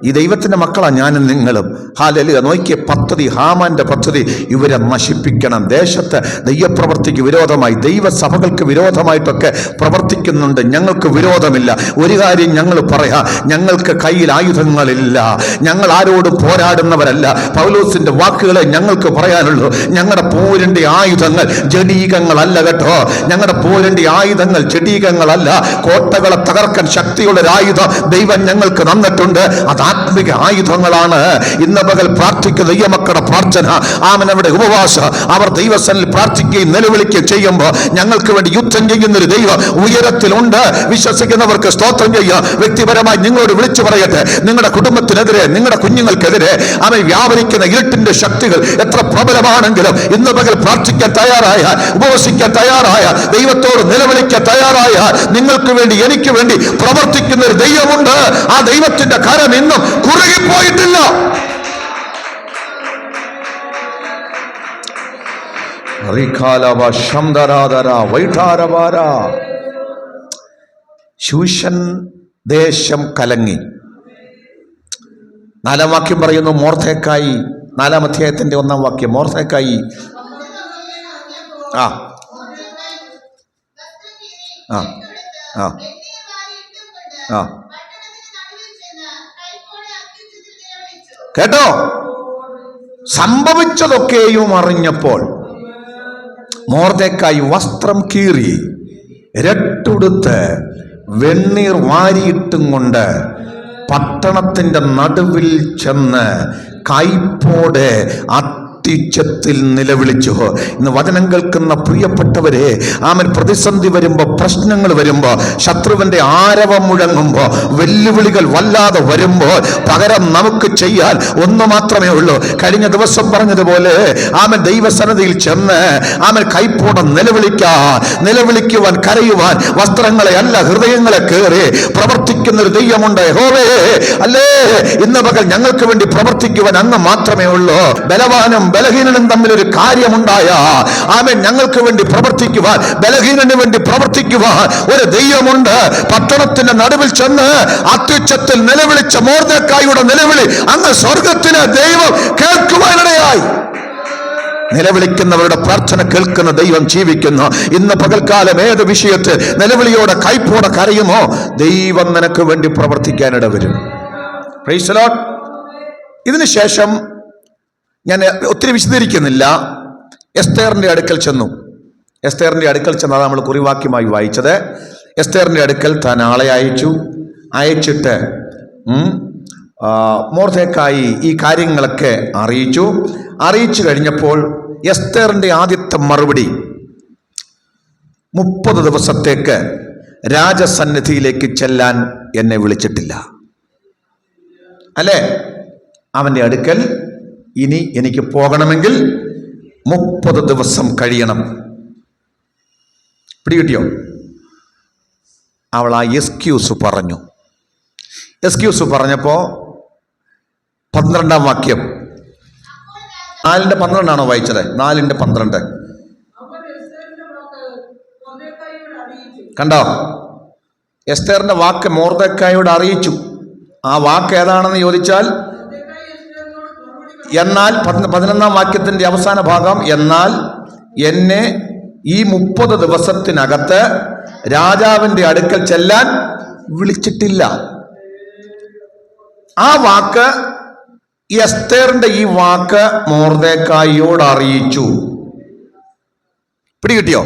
ഈ ദൈവത്തിന്റെ മക്കളാ ഞാനും നിങ്ങളും. ഹല്ലേലൂയ. നോക്കിയ പദ്ധതി, ഹാമാന്റെ പദ്ധതി, ഇവരെ നശിപ്പിക്കണം. ദേശത്ത് ദൈവപ്രവർത്തിക്ക് വിരോധമായി, ദൈവസഭകൾക്ക് വിരോധമായിട്ടൊക്കെ പ്രവർത്തിക്കുന്നുണ്ട്. ഞങ്ങൾക്ക് വിരോധമില്ല. ഒരു കാര്യം ഞങ്ങൾ പറയാ, ഞങ്ങൾക്ക് കയ്യിൽ ആയുധങ്ങളില്ല, ഞങ്ങൾ ആരോടും പോരാടുന്നവരല്ല. പൗലോസിന്റെ വാക്കുകളെ ഞങ്ങൾക്ക് പറയാനുള്ളൂ. ഞങ്ങളുടെ പോരിന്റെ ആയുധങ്ങൾ ജഡീകങ്ങളല്ല കേട്ടോ. ഞങ്ങളുടെ പോരിന്റെ ആയുധങ്ങൾ ജഡീകങ്ങളല്ല. കോട്ടകളെ തകർക്കാൻ ശക്തിയുള്ള ഒരു ആയുധം ദൈവം ഞങ്ങൾക്ക് തന്നിട്ടുണ്ട്. അത് ആത്മിക ആയുധങ്ങളാണ്. ഇന്ന് പകൽ പ്രാർത്ഥിക്കുന്ന ദൈവമക്കളുടെ പ്രാർത്ഥന, അവരുടെ ഉപവാസം, അവർ ദൈവസന്നിധിയിൽ പ്രാർത്ഥിക്കുകയും നിലവിളിക്കുകയും ചെയ്യുമ്പോൾ ഞങ്ങൾക്ക് വേണ്ടി യുദ്ധം ചെയ്യുന്നൊരു ദൈവം ഉയരത്തിലുണ്ട്. വിശ്വസിക്കുന്നവർക്ക് സ്തോത്രം ചെയ്യാം. വ്യക്തിപരമായി നിങ്ങളോട് വിളിച്ചു പറയട്ടെ, നിങ്ങളുടെ കുടുംബത്തിനെതിരെ, നിങ്ങളുടെ കുഞ്ഞുങ്ങൾക്കെതിരെ അവൻ വ്യാപരിക്കുന്ന ഇരുട്ടിന്റെ ശക്തികൾ എത്ര പ്രബലമാണെങ്കിലും ഇന്ന് പകൽ പ്രാർത്ഥിക്കാൻ തയ്യാറായ, ഉപവസിക്കാൻ തയ്യാറായ, ദൈവത്തോട് നിലവിളിക്കാൻ തയ്യാറായ, നിങ്ങൾക്ക് വേണ്ടി, എനിക്ക് വേണ്ടി പ്രവർത്തിക്കുന്ന ഒരു ദൈവമുണ്ട്. ആ ദൈവത്തിന്റെ കരം ഇന്നും കുറുകിപ്പോയിട്ടില്ല. ശൂഷൻ ദേശം കലങ്ങി. 4-ാം വാക്യം പറയുന്നു, മോർദെഖായി, 4-ാം അധ്യായത്തിന്റെ 1-ാം വാക്യം, മോർദെഖായി ആ ആ ആ ആ കേട്ടോ. സംഭവിച്ചതൊക്കെയും അറിഞ്ഞപ്പോൾ മോർദെഖായി വസ്ത്രം കീറി, രട്ടുടുത്ത്, വെണ്ണീർ വാരിയിട്ടും കൊണ്ട് പട്ടണത്തിന്റെ നടുവിൽ ചെന്ന് കൈപ്പോടെ അത്യുച്ചത്തിൽ നിലവിളിച്ചു. ഇന്ന് വചനം കേൾക്കുന്ന പ്രിയപ്പെട്ടവരെ, ആമൻ, പ്രതിസന്ധി വരുമ്പോ, പ്രശ്നങ്ങൾ വരുമ്പോ, ശത്രുവിന്റെ ആരവം മുഴങ്ങുമ്പോ, വെല്ലുവിളികൾ വല്ലാതെ വരുമ്പോൾ പകരം നമുക്ക് ചെയ്യാൻ ഒന്ന് മാത്രമേ ഉള്ളൂ. കഴിഞ്ഞ ദിവസം പറഞ്ഞതുപോലെ ആമൻ ദൈവസന്നിധിയിൽ ചെന്ന് ആമൻ കൈപ്പോടെ നിലവിളിക്കുവാൻ, കരയുവാൻ, വസ്ത്രങ്ങളെ അല്ല ഹൃദയങ്ങളെ കയറി പ്രവർത്തിക്കുന്ന ഒരു ദൈവമുണ്ട്. യഹോവേ, അല്ലേ, ഇന്ന് പകൽ ഞങ്ങൾക്ക് വേണ്ടി പ്രവർത്തിക്കുവാൻ അങ്ങ് മാത്രമേ ഉള്ളൂ. ബലവാനും ബലഹീനനും തമ്മിലൊരു കാര്യമുണ്ടായ ആമേൻ, ഞങ്ങൾക്ക് വേണ്ടി പ്രവർത്തിക്കുവാൻ, ബലഹീനന് വേണ്ടി പ്രവർത്തിക്കുവാൻ ഒരു ദൈവമുണ്ട്. പട്ടണത്തിന്റെ നടുവിൽ ചെന്ന് അത്യുച്ചത്തിൽ നിലവിളിച്ച മൊർദെഖായിയുടെ നിലവിളി അങ്ങ് സ്വർഗത്തിലെ ദൈവം കേൾക്കുവാനിടയായി. നിലവിളിക്കുന്നവരുടെ പ്രാർത്ഥന കേൾക്കുന്ന ദൈവം ജീവിക്കുന്നു. ഇന്ന് പകൽക്കാലം ഏത് വിഷയത്തിൽ നിലവിളിയോടെ കൈപ്പോടെ കരയുമോ, ദൈവം നിനക്ക് വേണ്ടി പ്രവർത്തിക്കാനിട വരും. Price the Lord. ഇതിനുശേഷം ഞാൻ ഒത്തിരി വിശദീകരിക്കുന്നില്ല. എസ്തേറിന്റെ അടുക്കൽ ചെന്നു. എസ്തേറിന്റെ അടുക്കൽ ചെന്നത് നമ്മൾ കുറിവാക്യമായി വായിച്ചത്. എസ്തേറിന്റെ അടുക്കൽ താൻ ആളെ അയച്ചിട്ട് മൊർദെഖായി ഈ കാര്യങ്ങളൊക്കെ അറിയിച്ചു കഴിഞ്ഞപ്പോൾ എസ്തേറിന്റെ ആദ്യത്തെ മറുപടി, 30 ദിവസത്തേക്ക് രാജസന്നിധിയിലേക്ക് ചെല്ലാൻ എന്നെ വിളിച്ചിട്ടില്ല. അല്ലേ? അവന്റെ അടുക്കൽ ഇനി എനിക്ക് പോകണമെങ്കിൽ 30 ദിവസം കഴിയണം. പിടികിട്ടിയോ? അവൾ ആ എക്സ്ക്യൂസ് പറഞ്ഞപ്പോ 12-ാം വാക്യം, 4:12 വായിച്ചത്? 4:12 കണ്ടോ? എസ്തേറിന്റെ വാക്ക് മൊർദെഖായിയോട് അറിയിച്ചു. ആ വാക്ക് ഏതാണെന്ന് ചോദിച്ചാൽ, എന്നാൽ 11-ാം വാക്യത്തിന്റെ അവസാന ഭാഗം, എന്നാൽ എന്നെ ഈ 30 ദിവസത്തിനകത്ത് രാജാവിന്റെ അടുക്കൽ ചെല്ലാൻ വിളിച്ചിട്ടില്ല. ആ വാക്ക്, എസ്തേറിന്റെ ഈ വാക്ക് മൊർദെഖായിയോട് അറിയിച്ചു. പിടികിട്ടിയോ?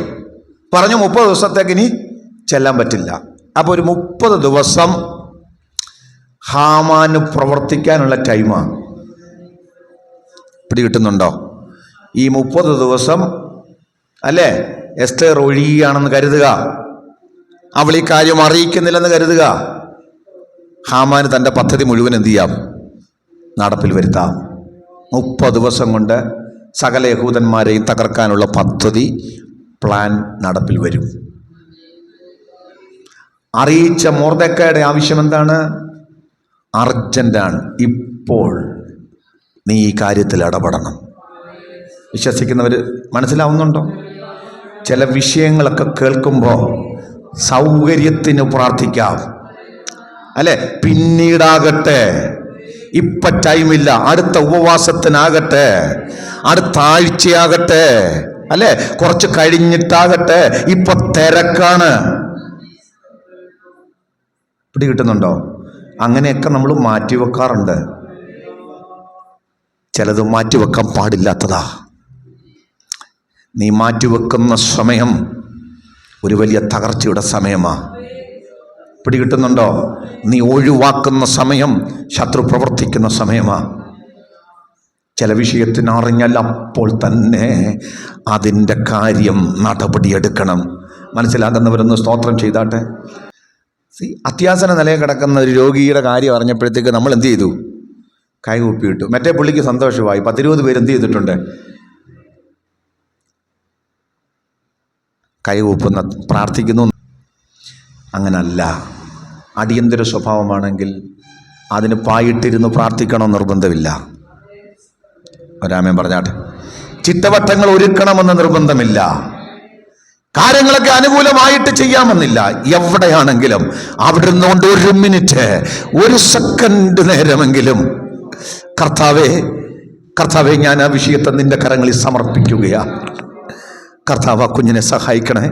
പറഞ്ഞു 30 ദിവസത്തേക്ക് ഇനി ചെല്ലാൻ പറ്റില്ല. അപ്പൊ ഒരു 30 ദിവസം ഹാമാന് പ്രവർത്തിക്കാനുള്ള ടൈമാണ്. പിടികിട്ടുന്നുണ്ടോ? ഈ 30 ദിവസം, അല്ലേ, എസ്തേർ ഒഴിയുകയാണെന്ന് കരുതുക, അവൾ ഈ കാര്യം അറിയിക്കുന്നില്ലെന്ന് കരുതുക. ഹാമാന് തൻ്റെ പദ്ധതി മുഴുവൻ എന്ത് ചെയ്യാം? നടപ്പിൽ വരുത്താം. 30 ദിവസം കൊണ്ട് സകല യഹൂദന്മാരെയും തകർക്കാനുള്ള പദ്ധതി, പ്ലാൻ നടപ്പിൽ വരും. അറിയിച്ച മൊർദെഖായിയുടെ ആവശ്യം എന്താണ്? അർജന്റാണ്. ഇപ്പോൾ നീ ഈ കാര്യത്തിൽ ഇടപെടണം. വിശ്വസിക്കുന്നവർ മനസ്സിലാവുന്നുണ്ടോ? ചില വിഷയങ്ങളൊക്കെ കേൾക്കുമ്പോൾ സൗകര്യത്തിന് പ്രാർത്ഥിക്കാം, അല്ലെ? പിന്നീടാകട്ടെ, ഇപ്പൊ ടൈമില്ല, അടുത്ത ഉപവാസത്തിനാകട്ടെ, അടുത്ത ആഴ്ചയാകട്ടെ, അല്ലെ, കുറച്ച് കഴിഞ്ഞിട്ടാകട്ടെ, ഇപ്പൊ തിരക്കാണ്. പിടികിട്ടുന്നുണ്ടോ? അങ്ങനെയൊക്കെ നമ്മൾ മാറ്റിവെക്കാറുണ്ട്. ചിലത് മാറ്റിവെക്കാൻ പാടില്ലാത്തതാ. നീ മാറ്റിവെക്കുന്ന സമയം ഒരു വലിയ തകർച്ചയുടെ സമയമാ. പിടികിട്ടുന്നുണ്ടോ? നീ ഒഴിവാക്കുന്ന സമയം ശത്രു പ്രവർത്തിക്കുന്ന സമയമാ. ചില വിഷയത്തിന് അറിഞ്ഞാൽ അപ്പോൾ തന്നെ അതിൻ്റെ കാര്യം നടപടിയെടുക്കണം. മനസ്സിലാകുന്നവരൊന്ന് സ്തോത്രം ചെയ്താട്ടെ. അത്യാസന നിലയിൽ കിടക്കുന്ന ഒരു രോഗിയുടെ കാര്യം അറിഞ്ഞപ്പോഴത്തേക്ക് നമ്മൾ എന്ത് ചെയ്തു? കൈകൂപ്പിയിട്ടു. മറ്റേ പുള്ളിക്ക് സന്തോഷമായി. 10-20 പേര് എന്ത് ചെയ്തിട്ടുണ്ട്? കൈകൂപ്പുന്ന, പ്രാർത്ഥിക്കുന്നു. അങ്ങനല്ല. അടിയന്തര സ്വഭാവമാണെങ്കിൽ അതിന് പായിട്ടിരുന്ന് പ്രാർത്ഥിക്കണമെന്ന് നിർബന്ധമില്ല. ഒരാമേൻ പറഞ്ഞാട്ടെ. ചിട്ടവട്ടങ്ങൾ ഒരുക്കണമെന്ന് നിർബന്ധമില്ല. കാര്യങ്ങളൊക്കെ അനുകൂലമായിട്ട് ചെയ്യാമെന്നില്ല. എവിടെയാണെങ്കിലും അവിടെ നിന്നുകൊണ്ട് 1 മിനിറ്റ്, 1 സെക്കൻഡ് നേരമെങ്കിലും കർത്താവേ, ഞാൻ ആ വിഷയത്തെ നിന്റെ കരങ്ങളിൽ സമർപ്പിക്കുകയാ. കർത്താവ്, ആ കുഞ്ഞിനെ സഹായിക്കണേ.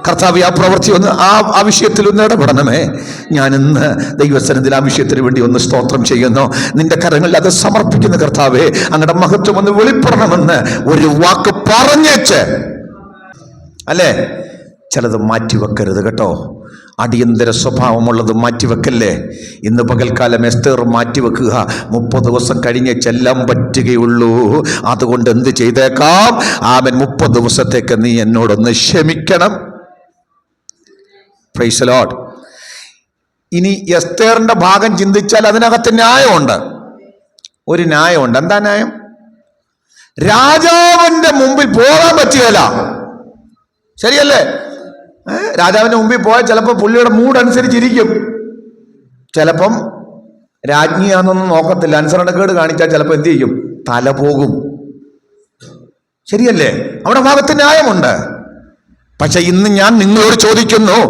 കർത്താവ്, ആ പ്രവൃത്തി ഒന്ന്, ആ വിഷയത്തിൽ ഒന്ന് ഇടപെടണമേ. ഞാനിന്ന് ദൈവസന്നിധിയിൽ ആ വിഷയത്തിന് വേണ്ടി ഒന്ന് സ്തോത്രം ചെയ്യുന്നു. നിന്റെ കരങ്ങളിൽ അത് സമർപ്പിക്കുന്ന കർത്താവേ, അങ്ങയുടെ മഹത്വം ഒന്ന് വെളിപ്പെടണമെന്ന് ഒരു വാക്ക് പറഞ്ഞേച്ച്, അല്ലേ, ചിലത് മാറ്റിവെക്കരുത് കേട്ടോ. അടിയന്തര സ്വഭാവമുള്ളത് മാറ്റിവെക്കല്ലേ. ഇന്ന് പകൽക്കാലം എസ്തേർ മാറ്റിവെക്കുക. 30 ദിവസം കഴിഞ്ഞ് ചെല്ലാൻ പറ്റുകയുള്ളൂ. അതുകൊണ്ട് എന്ത് ചെയ്തേക്കാം? ആമേൻ, 30 ദിവസത്തേക്ക് നീ എന്നോടൊന്ന് ക്ഷമിക്കണം. Price the Lord. ഇനി എസ്തേറിന്റെ ഭാഗം ചിന്തിച്ചാൽ അതിനകത്ത് ന്യായമുണ്ട്. ഒരു ന്യായമുണ്ട്. എന്താ ന്യായം? രാജാവിന്റെ മുമ്പിൽ പോകാൻ പറ്റുകയില്ല. ശരിയല്ലേ? രാജാവിന്റെ മുമ്പിൽ പോയാൽ ചിലപ്പോൾ പുള്ളിയുടെ മൂഡ് അനുസരിച്ചിരിക്കും. ചിലപ്പം രാജ്ഞിയാണെന്നൊന്നും നോക്കത്തില്ല. അനുസരണക്കേട് കാണിച്ചാൽ ചിലപ്പോൾ എന്ത് ചെയ്യും? തല പോകും. ശരിയല്ലേ? അവിടെ ഭാഗത്ത് ന്യായമുണ്ട്. പക്ഷെ ഇന്ന് ഞാൻ നിങ്ങളോട് ചോദിക്കുന്നു,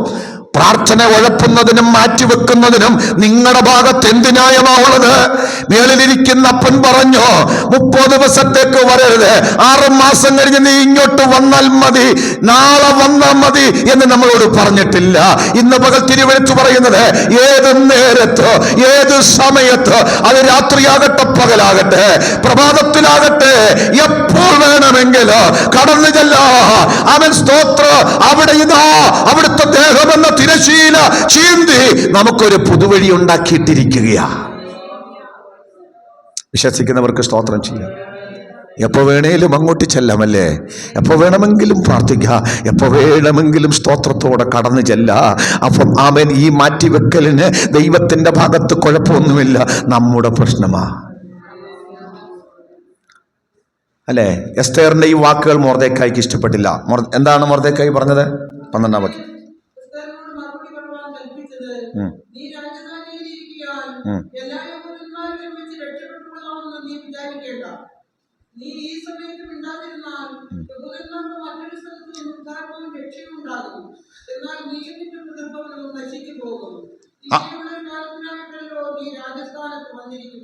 പ്രാർത്ഥന ഉഴപ്പുന്നതിനും മാറ്റിവെക്കുന്നതിനും നിങ്ങളുടെ ഭാഗത്ത് എന്ത് ന്യായമാവുള്ളത്? മേളിലിരിക്കുന്ന അപ്പൻ പറഞ്ഞു 30 ദിവസത്തേക്ക് വരരുത്, 6 മാസം കഴിഞ്ഞ് നീ ഇങ്ങോട്ട് വന്നാൽ മതി, നാളെ വന്നാൽ മതി എന്ന് നമ്മളോട് പറഞ്ഞിട്ടില്ല. ഇന്ന് പകൽ തിരുവെഴുത്ത് പറയുന്നത് ഏത് നേരത്ത്, ഏത് സമയത്ത്, അത് രാത്രിയാകട്ടെ പകലാകട്ടെ പ്രഭാതത്തിലാകട്ടെ, എപ്പോൾ വേണമെങ്കിലും കടന്നു ചെല്ലാ. അവൻ സ്തോത്രം. അവിടെ ഇതാ അവിടുത്തെ ദേഹമെന്ന തിരശീല ചീന്തി നമുക്കൊരു പുതുവഴി ഉണ്ടാക്കിയിട്ടിരിക്കുകയാ. വിശ്വസിക്കുന്നവർക്ക് സ്തോത്രം ചെയ്യാം. എപ്പോ വേണേലും അങ്ങോട്ട് ചെല്ലാമല്ലേ? എപ്പോ വേണമെങ്കിലും പ്രാർത്ഥിക്കാം, എപ്പോ വേണമെങ്കിലും സ്തോത്രത്തോടെ കടന്നു ചെല്ല. അപ്പം ആമേൻ, ഈ മാറ്റിവെക്കലിന് ദൈവത്തിന്റെ ഭാഗത്ത് കുഴപ്പമൊന്നുമില്ല, നമ്മുടെ പ്രശ്നമാ അല്ലേ? എസ്തേറിന്റെ ഈ വാക്കുകൾ മൊർദെഖായിക്ക് ഇഷ്ടപ്പെട്ടില്ല. എന്താണ് മൊർദെഖായി പറഞ്ഞത്? 12-ാം വാക്യം.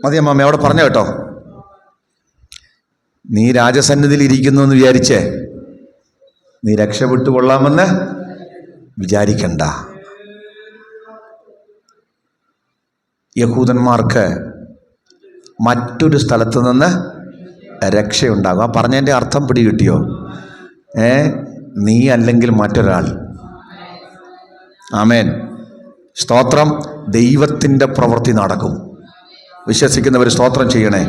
മതിയമ്മ അവിടെ പറഞ്ഞ കേട്ടോ. നീ രാജസന്നിധിയിൽ ഇരിക്കുന്നു എന്ന് വിചാരിച്ചേ നീ രക്ഷപ്പെട്ടു കൊള്ളാമെന്ന് വിചാരിക്കണ്ട. യഹൂദന്മാർക്ക് മറ്റൊരു സ്ഥലത്ത് നിന്ന് രക്ഷയുണ്ടാകും. ആ പറഞ്ഞതിൻ്റെ അർത്ഥം പിടികിട്ടിയോ? നീ അല്ലെങ്കിൽ മറ്റൊരാൾ. ആമേൻ, സ്തോത്രം. ദൈവത്തിൻ്റെ പ്രവൃത്തി നടക്കും. വിശ്വസിക്കുന്നവർ സ്തോത്രം ചെയ്യണേ.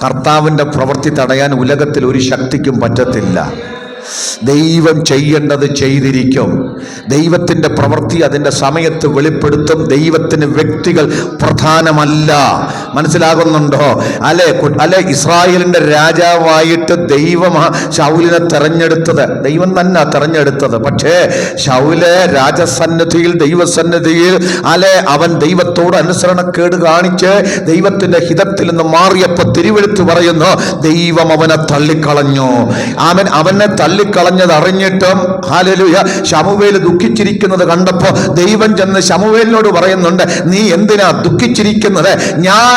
കർത്താവിൻ്റെ പ്രവൃത്തി തടയാൻ ഉലകത്തിൽ ഒരു ശക്തിക്കും പറ്റത്തില്ല. ദൈവം ചെയ്യേണ്ടത് ചെയ്തിരിക്കും. ദൈവത്തിൻ്റെ പ്രവൃത്തി അതിൻ്റെ സമയത്ത് വെളിപ്പെടുത്തും. ദൈവത്തിന് വ്യക്തികൾ പ്രധാനമല്ല. മനസ്സിലാകുന്നുണ്ടോ? അല്ലെ ഇസ്രായേലിൻ്റെ രാജാവായിട്ട് ദൈവം ശൗലിനെ തെരഞ്ഞെടുത്തത്. ദൈവം തന്നെ തെരഞ്ഞെടുത്തത്. പക്ഷേ ശൗല് രാജസന്നിധിയിൽ, ദൈവസന്നിധിയിൽ അവൻ ദൈവത്തോട് അനുസരണക്കേട് കാണിച്ച് ദൈവത്തിൻ്റെ ഹിതത്തിൽ നിന്ന് മാറിയപ്പോൾ തിരുവെഴുത്ത് പറയുന്നു, ദൈവം അവനെ തള്ളിക്കളഞ്ഞു. അവനെ തള്ളിക്കളഞ്ഞത് അറിഞ്ഞിട്ടും ഹല്ലേലൂയ ശമൂവേൽ ദുഃഖിച്ചിരിക്കുന്നത് കണ്ടപ്പോൾ ദൈവം ചെന്ന് ശമൂവേലിനോട് പറയുന്നുണ്ട്, നീ എന്തിനാ ദുഃഖിച്ചിരിക്കുന്നത്? ഞാൻ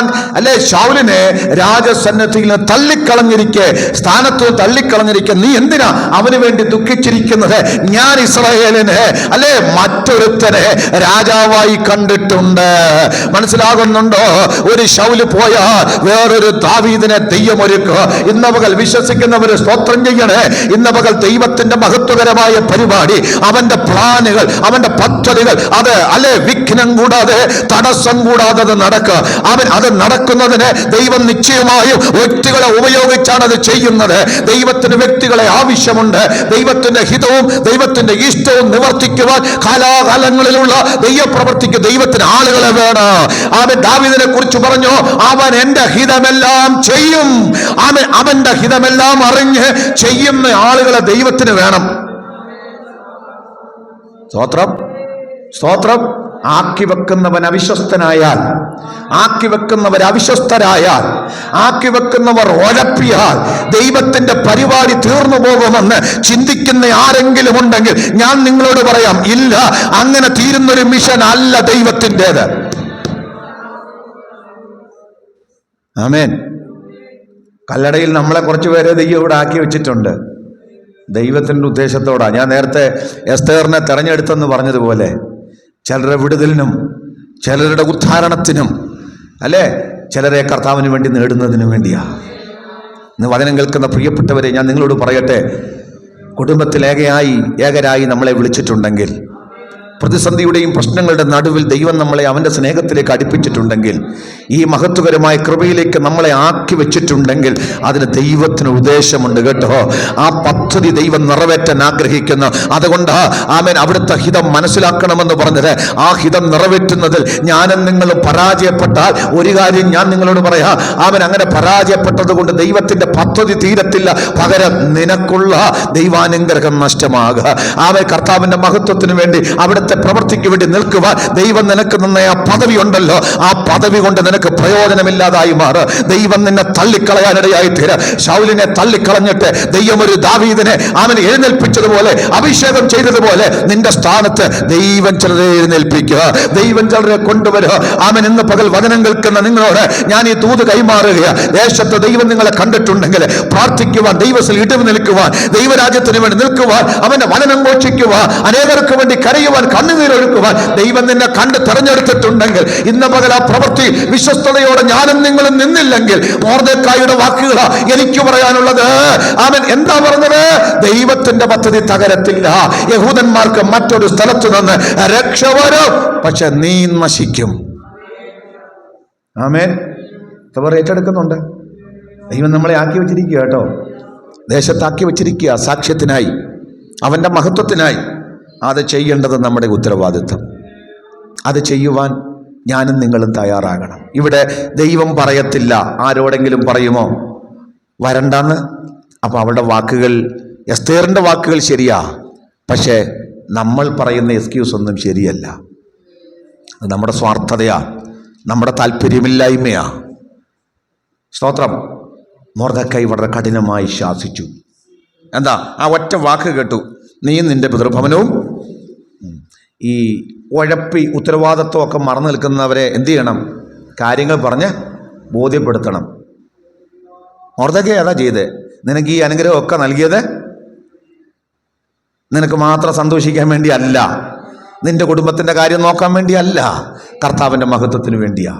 ശൗലിനെ രാജസന്നിധിയിൽ തള്ളിക്കളഞ്ഞിരിക്കെ, സ്ഥാനത്ത് തള്ളിക്കളഞ്ഞിരിക്കെ, നീ എന്തിനാ അവന് വേണ്ടി ദുഃഖിച്ചിരിക്കുന്നത്? ഞാൻ ഇസ്രായേലിനെ മറ്റൊരുത്തനെ രാജാവായി കണ്ടിട്ടുണ്ട്. മനസ്സിലാകുന്നുണ്ടോ? ഒരു ശൗല് പോയാൽ വേറൊരു ദാവീദിനെ ദൈവം ഒരുക്കുക. ഇന്ന് പകൽ വിശ്വസിക്കുന്നവര് സ്തോത്രം ചെയ്യണേ. ഇന്ന് പകൽ ദൈവത്തിന്റെ മഹത്വകരമായ പരിപാടി, അവന്റെ പ്ലാനുകൾ, അവന്റെ പദ്ധതികൾ അത് വിഘ്നം കൂടാതെ, തടസ്സം കൂടാതെ അത് നടക്കുക. അത് നടക്കുന്നതിന് ദൈവം നിശ്ചയമായും വ്യക്തികളെ ഉപയോഗിച്ചാണ് അത് ചെയ്യുന്നത്. ദൈവത്തിന് വ്യക്തികളെ ആവശ്യമുണ്ട്. ദൈവത്തിന്റെ ഹിതവും ദൈവത്തിന്റെ ഇഷ്ടവും നിവർത്തിക്കുവാൻ കാലാകാലങ്ങളിലുള്ള ദൈവപ്രവൃത്തിക്ക് ദൈവത്തിന് ആളുകളെ വേണം. അവൻ ദാവീദിനെ കുറിച്ച് പറഞ്ഞു, അവൻ എന്റെ ഹിതമെല്ലാം ചെയ്യും. അവന്റെ ഹിതമെല്ലാം അറിഞ്ഞ് ചെയ്യുന്ന ആളുകളെ ദൈവത്തിന് വേണം. സ്തോത്രം, സ്തോത്രം. ആക്കി വെക്കുന്നവൻ അവിശ്വസ്തനായാൽ, ആക്കി വെക്കുന്നവർ അവിശ്വസ്തരായാൽ, ആക്കി വെക്കുന്നവർ ഉഴപ്പിയാൽ ദൈവത്തിന്റെ പരിപാടി തീർന്നു പോകുമെന്ന് ചിന്തിക്കുന്ന ആരെങ്കിലും ഉണ്ടെങ്കിൽ ഞാൻ നിങ്ങളോട് പറയാം, ഇല്ല, അങ്ങനെ തീരുന്നൊരു മിഷൻ അല്ല ദൈവത്തിൻ്റെത്. ആമേൻ. കല്ലടയിൽ നമ്മളെ കുറച്ച് പേരെ ദൈവം ഇവിടെ ആക്കി വെച്ചിട്ടുണ്ട്. ദൈവത്തിൻ്റെ ഉദ്ദേശത്തോടാ. ഞാൻ നേരത്തെ എസ്തേറിനെ തെരഞ്ഞെടുത്തെന്ന് പറഞ്ഞതുപോലെ ചിലരുടെ വിടുതലിനും ചിലരുടെ ഉദ്ധാരണത്തിനും ചിലരെ കർത്താവിന് വേണ്ടി നേടുന്നതിനും വേണ്ടിയാ. ഇന്ന് വചനം കേൾക്കുന്ന പ്രിയപ്പെട്ടവരെ, ഞാൻ നിങ്ങളോട് പറയട്ടെ, കുടുംബത്തിൽ ഏകരായി നമ്മളെ വിളിച്ചിട്ടുണ്ടെങ്കിൽ, പ്രതിസന്ധിയുടെയും പ്രശ്നങ്ങളുടെ നടുവിൽ ദൈവം നമ്മളെ അവൻ്റെ സ്നേഹത്തിലേക്ക് അടുപ്പിച്ചിട്ടുണ്ടെങ്കിൽ, ഈ മഹത്വകരമായ കൃപയിലേക്ക് നമ്മളെ ആക്കി വെച്ചിട്ടുണ്ടെങ്കിൽ അതിന് ദൈവത്തിന് ഉദ്ദേശമുണ്ട് കേട്ടോ. ആ പദ്ധതി ദൈവം നിറവേറ്റാൻ ആഗ്രഹിക്കുന്നു. അതുകൊണ്ട് ആമേൻ, അവിടുത്തെ ഹിതം മനസ്സിലാക്കണമെന്ന് പറഞ്ഞത്. ആ ഹിതം നിറവേറ്റുന്നതിൽ ഞാനും നിങ്ങളും പരാജയപ്പെട്ടാൽ ഒരു കാര്യം ഞാൻ നിങ്ങളോട് പറയാം, ആമേൻ, അങ്ങനെ പരാജയപ്പെട്ടത് കൊണ്ട് ദൈവത്തിന്റെ പദ്ധതി തീരത്തില്ല. പകരം നിനക്കുള്ള ദൈവാനുഗ്രഹം നഷ്ടമാകുക. ആമേൻ, കർത്താവിന്റെ മഹത്വത്തിന് വേണ്ടി അവിടുത്തെ പ്രവൃത്തിക്ക് വേണ്ടി നിൽക്കുവാൻ ദൈവം നിനക്ക് നിന്ന ആ പദവി ഉണ്ടല്ലോ, ആ പദവി കൊണ്ട് നിനക്ക് പ്രയോജനമില്ലാതായി മാറ്. ദൈവം നിന്നെ തള്ളിക്കളയാനിടയായി തീരാ. ശൗലിനെ തള്ളിക്കളഞ്ഞിട്ട് ദൈവം ഒരു ദാവീദിനെ അവനെ എഴുന്നേൽപ്പിച്ചതുപോലെ, അഭിഷേകം ചെയ്തതുപോലെ നിന്റെ സ്ഥാനത്ത് ദൈവം ചിലരെ എഴുന്നേൽപ്പിക്കുക, ദൈവം ചിലരെ കൊണ്ടുവരിക. അവൻ ഇന്ന് പകൽ വചനം കേൾക്കുന്ന നിങ്ങളോട് ഞാൻ ഈ തൂത് കൈമാറുകയാണ്. ദേശത്ത് ദൈവം നിങ്ങളെ കണ്ടിട്ടുണ്ടെങ്കിൽ പ്രാർത്ഥിക്കുവാൻ, ദൈവത്തിൽ ഇടിവ് നിൽക്കുവാൻ, ദൈവരാജ്യത്തിന് വേണ്ടി നിൽക്കുവാൻ, അവന്റെ വചനം ഘോഷിക്കുവാൻ, അനേകർക്ക് വേണ്ടി കരയുവാൻ, കണ്ണുനീരൊഴുക്കുവാൻ ദൈവം നിന്നെ കണ്ട് തെരഞ്ഞെടുത്തിട്ടുണ്ടെങ്കിൽ ഇന്ന് പകൽ ആ പ്രവൃത്തി വിശ്വസ്തയോടെ ഞാനും നിങ്ങളും നിന്നില്ലെങ്കിൽ, മൊർദെഖായിയുടെ വാക്കുകളാ എനിക്ക് പറയാനുള്ളത്. അവൻ എന്താ പറഞ്ഞത്? ദൈവത്തിന്റെ പദ്ധതി തകരത്തില്ല. യഹൂദന്മാർക്ക് മറ്റൊരു സ്ഥലത്തു നിന്ന് രക്ഷ വരും, പക്ഷെ നീ നശിക്കും. ആമേൻ. അവർ ഏറ്റെടുക്കുന്നുണ്ട്. ദൈവം നമ്മളെ ആക്കി വെച്ചിരിക്കുക കേട്ടോ, ദേശത്താക്കി വെച്ചിരിക്കുക സാക്ഷ്യത്തിനായി, അവന്റെ മഹത്വത്തിനായി. അത് ചെയ്യേണ്ടത് നമ്മുടെ ഉത്തരവാദിത്വം. അത് ചെയ്യുവാൻ ഞാനും നിങ്ങളും തയ്യാറാകണം. ഇവിടെ ദൈവം പറയത്തില്ല. ആരോടെങ്കിലും പറയുമോ വരണ്ടെന്ന്? അപ്പോൾ അവളുടെ വാക്കുകൾ, എസ്തേറിൻ്റെ വാക്കുകൾ ശരിയാ, പക്ഷേ നമ്മൾ പറയുന്ന എക്സ്ക്യൂസ് ഒന്നും ശരിയല്ല. അത് നമ്മുടെ സ്വാർത്ഥതയാ, നമ്മുടെ താല്പര്യമില്ലായ്മയാ. സ്തോത്രം. മൊർദെഖായി വളരെ കഠിനമായി ശാസിച്ചു. എന്താ? ആ ഒറ്റ വാക്ക് കേട്ടു, നീയും നിന്റെ പിതൃഭവനവും. ഈ ഉഴപ്പി ഉത്തരവാദിത്വമൊക്കെ മറന്നു നിൽക്കുന്നവരെ എന്തു ചെയ്യണം? കാര്യങ്ങൾ പറഞ്ഞ് ബോധ്യപ്പെടുത്തണം. മൊർദെഖായി അതാ ചെയ്തേ. നിനക്ക് ഈ അനുഗ്രഹമൊക്കെ നൽകിയത് നിനക്ക് മാത്രം സന്തോഷിക്കാൻ വേണ്ടി അല്ല, നിന്റെ കുടുംബത്തിൻ്റെ കാര്യം നോക്കാൻ വേണ്ടിയല്ല, കർത്താവിൻ്റെ മഹത്വത്തിന് വേണ്ടിയാ.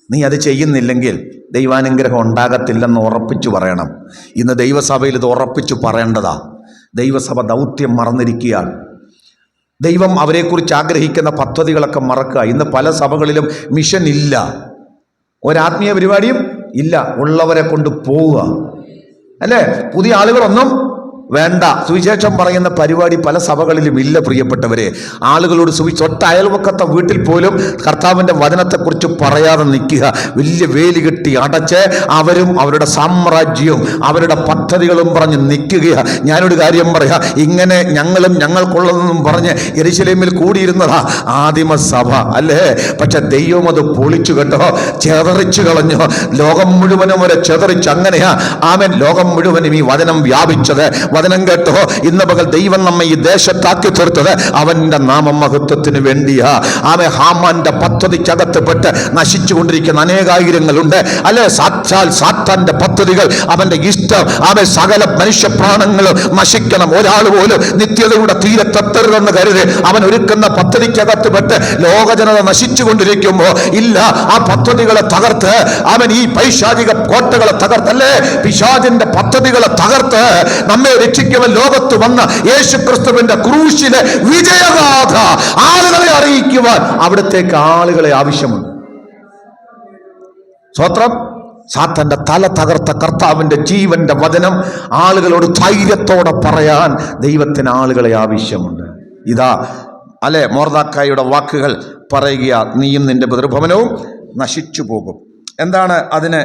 നീ അത് ചെയ്യുന്നില്ലെങ്കിൽ ദൈവാനുഗ്രഹം ഉണ്ടാകത്തില്ലെന്ന് ഉറപ്പിച്ചു പറയണം. ഇന്ന് ദൈവസഭയിൽ ഇത് ഉറപ്പിച്ചു പറയേണ്ടതാ. ദൈവസഭ ദൗത്യം മറന്നിരിക്കുകയാണ്. ദൈവം അവരെക്കുറിച്ച് ആഗ്രഹിക്കുന്ന പദ്ധതികളൊക്കെ മറക്കുക. ഇന്ന് പല സഭകളിലും മിഷൻ ഇല്ല, ഒരാത്മീയ പരിപാടിയും ഇല്ല. ഉള്ളവരെ കൊണ്ട് പോവുക, അല്ലേ? പുതിയ ആളുകളൊന്നും വേണ്ട. സുവിശേഷം പറയുന്ന പരിപാടി പല സഭകളിലും ഇല്ല പ്രിയപ്പെട്ടവരെ. ആളുകളോട് തൊട്ട അയൽവക്കത്തെ വീട്ടിൽ പോലും കർത്താവിൻ്റെ വചനത്തെക്കുറിച്ച് പറയാതെ നിൽക്കുക. വലിയ വേലി കെട്ടി അടച്ച് അവരും അവരുടെ സാമ്രാജ്യവും അവരുടെ പദ്ധതികളും പറഞ്ഞ് നിൽക്കുകയാണ്. ഞാനൊരു കാര്യം പറയാം, ഇങ്ങനെ ഞങ്ങളും ഞങ്ങൾക്കുള്ളതെന്നും പറഞ്ഞ് യെരൂശലേമിൽ കൂടിയിരുന്നതാ ആദിമസഭ, അല്ലേ? പക്ഷെ ദൈവം അത് പൊളിച്ചു കേട്ടോ, ചെതറിച്ചു കളഞ്ഞു. ലോകം മുഴുവനും വരെ ചെതറിച്ച്. അങ്ങനെയാ ആമേൻ ലോകം മുഴുവനും ഈ വചനം വ്യാപിച്ചത്. വചനം കേട്ടോ, ഇന്ന് പകൽ ദൈവം നമ്മെ ഈ ദേശത്താക്കി തീർത്തത് അവന്റെ നാമമഹത്വത്തിന് വേണ്ടിയാ. ആമേൻ. ഹാമാന്റെ പദ്ധതിക്കകത്തുപെട്ട് നശിച്ചുകൊണ്ടിരിക്കുന്ന അനേകായിരങ്ങളുണ്ട്, അല്ലെ? സാക്ഷാൽ സാത്താന്റെ പദ്ധതികൾ, അവന്റെ ഇഷ്ടം, ആമേൻ, സകല മനുഷ്യപ്രാണങ്ങളും നശിക്കണം, ഒരാൾ പോലും നിത്യതയുടെ തീരത്തെത്തരുതെന്ന് കരുതി അവൻ ഒരുക്കുന്ന പദ്ധതിക്കകത്തുപെട്ട് ലോകജനത നശിച്ചുകൊണ്ടിരിക്കുമ്പോ ഇല്ല, ആ പദ്ധതികളെ തകർത്ത് അവൻ ഈ പൈശാചിക കോട്ടകളെ തകർത്തല്ലേ, പിശാചിന്റെ പദ്ധതികളെ തകർത്ത് നമ്മെ രക്ഷിക്കുവാൻ ലോകത്ത് വന്ന യേശു ക്രിസ്തുവിന്റെ ക്രൂശിലെ വിജയഗാഥ ആളുകളെ അറിയിക്കുവാൻ അവിടത്തേക്ക് ആളുകളെ ആവശ്യമുണ്ട്. സ്വത്രം. സാത്താന്റെ തല തകർത്ത കർത്താവിന്റെ ജീവന്റെ വചനം ആളുകളോട് ധൈര്യത്തോടെ പറയാൻ ദൈവത്തിന് ആളുകളെ ആവശ്യമുണ്ട്. ഇതാ, അല്ലെ, മൊർദെഖായിയുടെ വാക്കുകൾ പറയുക, നീയും നിന്റെ പിതൃഭവനവും നശിച്ചു പോകും. എന്താണ് അതിന്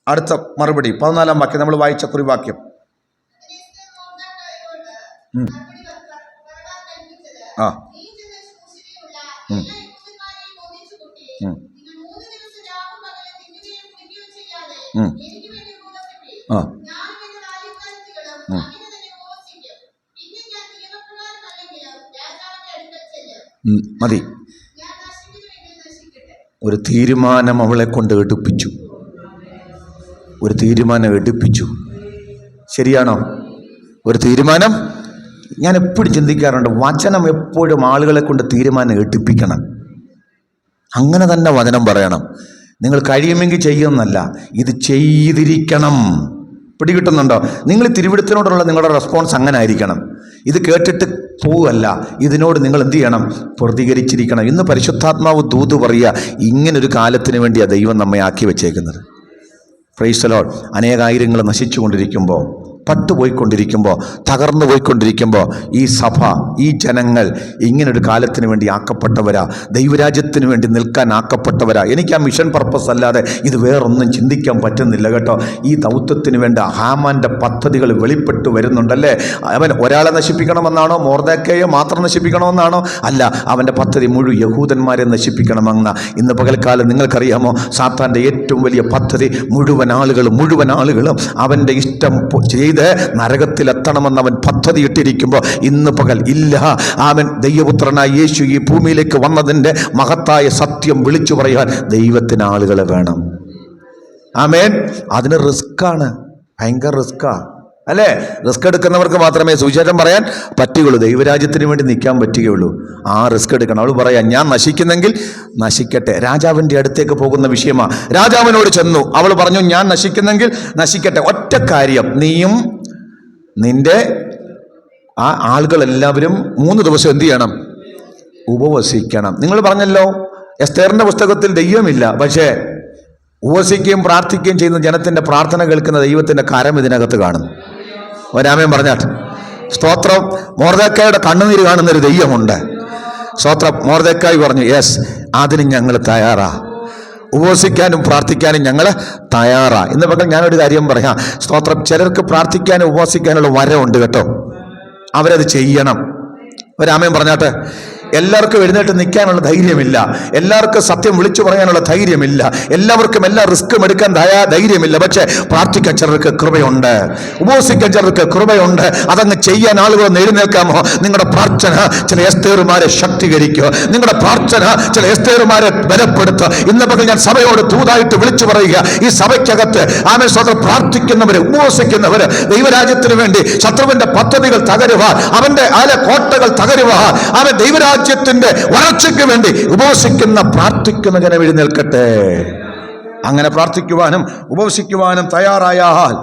അടുത്ത മറുപടി? 14-ാം വാക്യം നമ്മൾ വായിച്ച കുറിവാക്യം. ആ മതി. ഒരു തീരുമാനം അവളെ കൊണ്ട് എടുപ്പിച്ചു. ഒരു തീരുമാനം എടുപ്പിച്ചു. ശരിയാണോ? ഒരു തീരുമാനം. ഞാൻ എപ്പോഴും ചിന്തിക്കാറുണ്ട്, വചനം എപ്പോഴും ആളുകളെ കൊണ്ട് തീരുമാനം എടുപ്പിക്കണം. അങ്ങനെ തന്നെ വചനം പറയണം. നിങ്ങൾ കഴിയുമെങ്കിൽ ചെയ്യുമെന്നല്ല, ഇത് ചെയ്തിരിക്കണം. പിടികിട്ടുന്നുണ്ടോ? നിങ്ങൾ തിരുവിടുത്തിനോടുള്ള നിങ്ങളുടെ റെസ്പോൺസ് അങ്ങനെ ആയിരിക്കണം. ഇത് കേട്ടിട്ട് പോവല്ല, ഇതിനോട് നിങ്ങൾ എന്ത് ചെയ്യണം? പ്രതികരിച്ചിരിക്കണം. ഇന്ന് പരിശുദ്ധാത്മാവ് ദൂത് പറയുക, ഇങ്ങനൊരു കാലത്തിന് വേണ്ടിയാണ് ദൈവം നമ്മെ ആക്കി വെച്ചേക്കുന്നത്. Price the Lord. അനേകായിരങ്ങൾ നശിച്ചു കൊണ്ടിരിക്കുമ്പോൾ, പട്ടുപോയിക്കൊണ്ടിരിക്കുമ്പോൾ, തകർന്നു പോയിക്കൊണ്ടിരിക്കുമ്പോൾ ഈ സഭ, ഈ ജനങ്ങൾ ഇങ്ങനൊരു കാലത്തിന് വേണ്ടി ആക്കപ്പെട്ടവരാ, ദൈവരാജ്യത്തിന് വേണ്ടി നിൽക്കാൻ ആക്കപ്പെട്ടവരാ. എനിക്ക് ആ മിഷൻ പർപ്പസ് അല്ലാതെ ഇത് വേറൊന്നും ചിന്തിക്കാൻ പറ്റുന്നില്ല കേട്ടോ. ഈ ദൗത്യത്തിന് വേണ്ട ഹാമാൻ്റെ പദ്ധതികൾ വെളിപ്പെട്ടു വരുന്നുണ്ടല്ലേ. അവൻ ഒരാളെ നശിപ്പിക്കണമെന്നാണോ? മൊർദെഖായിയെ മാത്രം നശിപ്പിക്കണമെന്നാണോ? അല്ല, അവൻ്റെ പദ്ധതി മുഴുവൻ യഹൂദന്മാരെ നശിപ്പിക്കണമെന്ന. ഇന്ന് പകൽക്കാലം നിങ്ങൾക്കറിയാമോ, സാത്താൻ്റെ ഏറ്റവും വലിയ പദ്ധതി മുഴുവൻ ആളുകളും അവൻ്റെ ഇഷ്ടം ചെയ്ത് നരകത്തിലെത്തണമെന്ന് അവൻ പദ്ധതി ഇട്ടിരിക്കുമ്പോൾ ഇന്ന് പകൽ ഇല്ല, അവൻ ദൈവപുത്രനായ യേശു ഈ ഭൂമിയിലേക്ക് വന്നതിൻ്റെ മഹത്തായ സത്യം വിളിച്ചു പറയാൻ ദൈവത്തിന് ആളുകളെ വേണം. ആമേൻ. അതിന് റിസ്ക്കാണ്, ഭയങ്കര റിസ്ക്കാ അല്ലേ. റിസ്ക് എടുക്കുന്നവർക്ക് മാത്രമേ സുവിശേഷം പറയാൻ പറ്റുകയുള്ളൂ, ദൈവരാജ്യത്തിന് വേണ്ടി നിൽക്കാൻ പറ്റുകയുള്ളൂ. ആ റിസ്ക് എടുക്കണം. അവൾ പറയാം, ഞാൻ നശിക്കുന്നെങ്കിൽ നശിക്കട്ടെ. രാജാവിൻ്റെ അടുത്തേക്ക് പോകുന്ന വിഷയമാണ്. രാജാവിനോട് ചെന്നു, അവൾ പറഞ്ഞു, ഞാൻ നശിക്കുന്നെങ്കിൽ നശിക്കട്ടെ. ഒറ്റ കാര്യം, നീയും നിന്റെ ആ ആളുകളെല്ലാവരും 3 ദിവസം എന്ത് ചെയ്യണം? ഉപവസിക്കണം. നിങ്ങൾ പറഞ്ഞല്ലോ, എസ്തേറിൻ്റെ പുസ്തകത്തിൽ ദൈവമില്ല, പക്ഷേ ഉപവസിക്കുകയും പ്രാർത്ഥിക്കുകയും ചെയ്യുന്ന ജനത്തിൻ്റെ പ്രാർത്ഥന കേൾക്കുന്ന ദൈവത്തിൻ്റെ കരം ഇതിനകത്ത് കാണുന്നു. ഒരാമേൻ പറഞ്ഞാട്ട് സ്തോത്രം. മൊർദെഖായിയുടെ കണ്ണുനീര് കാണുന്നൊരു ദൈവമുണ്ട്. സ്തോത്രം. മൊർദെഖായി പറഞ്ഞു, യെസ്, അതിന് ഞങ്ങൾ തയ്യാറാ, ഉപവസിക്കാനും പ്രാർത്ഥിക്കാനും ഞങ്ങൾ തയ്യാറാ. ഇന്ന് പകൽ ഞാനൊരു കാര്യം പറയാം. സ്തോത്രം. ചിലർക്ക് പ്രാർത്ഥിക്കാനും ഉപവസിക്കാനുള്ള വരമുണ്ട് കേട്ടോ, അവരത് ചെയ്യണം. ഒരാമേൻ പറഞ്ഞാട്ടെ. എല്ലാവർക്കും എഴുന്നേറ്റ് നിൽക്കാനുള്ള ധൈര്യമില്ല, എല്ലാവർക്കും സത്യം വിളിച്ചു പറയാനുള്ള ധൈര്യമില്ല, എല്ലാവർക്കും എല്ലാ റിസ്ക്കും എടുക്കാൻ ധൈര്യമില്ല. പക്ഷേ പ്രാർത്ഥിക്കാൻ ചിലർക്ക് കൃപയുണ്ട്, ഉപവസിക്കാൻ ചിലർക്ക് കൃപയുണ്ട്. അതങ്ങ് ചെയ്യാൻ ആളുകൾ എഴുന്നേൽക്കാമോ? നിങ്ങളുടെ പ്രാർത്ഥന ചില എസ്തേറുമാരെ ശക്തീകരിക്കുക, നിങ്ങളുടെ പ്രാർത്ഥന ചില എസ്തേറുമാരെ ബലപ്പെടുത്തുക. ഇന്ന് പകൽ ഞാൻ സഭയോട് ദൂതായിട്ട് വിളിച്ചു പറയുക, ഈ സഭയ്ക്കകത്ത് ആമേൻ സ്തോത്രം, പ്രാർത്ഥിക്കുന്നവര്, ഉപവസിക്കുന്നവര്, ദൈവരാജ്യത്തിന് വേണ്ടി ശത്രുവിന്റെ പദ്ധതികൾ തകരുവാൻ, അവന്റെ കോട്ടകൾ തകരുവാൻ, അവൻ ദൈവരാജ്യത്തിന്റെ വളർച്ചയ്ക്ക് വേണ്ടി ഉപവസിക്കുന്ന പ്രാർത്ഥിക്കുന്ന ജനം എഴുന്നേൽക്കട്ടെ. അങ്ങനെ പ്രാർത്ഥിക്കുവാനും ഉപവസിക്കുവാനും തയ്യാറായാൽ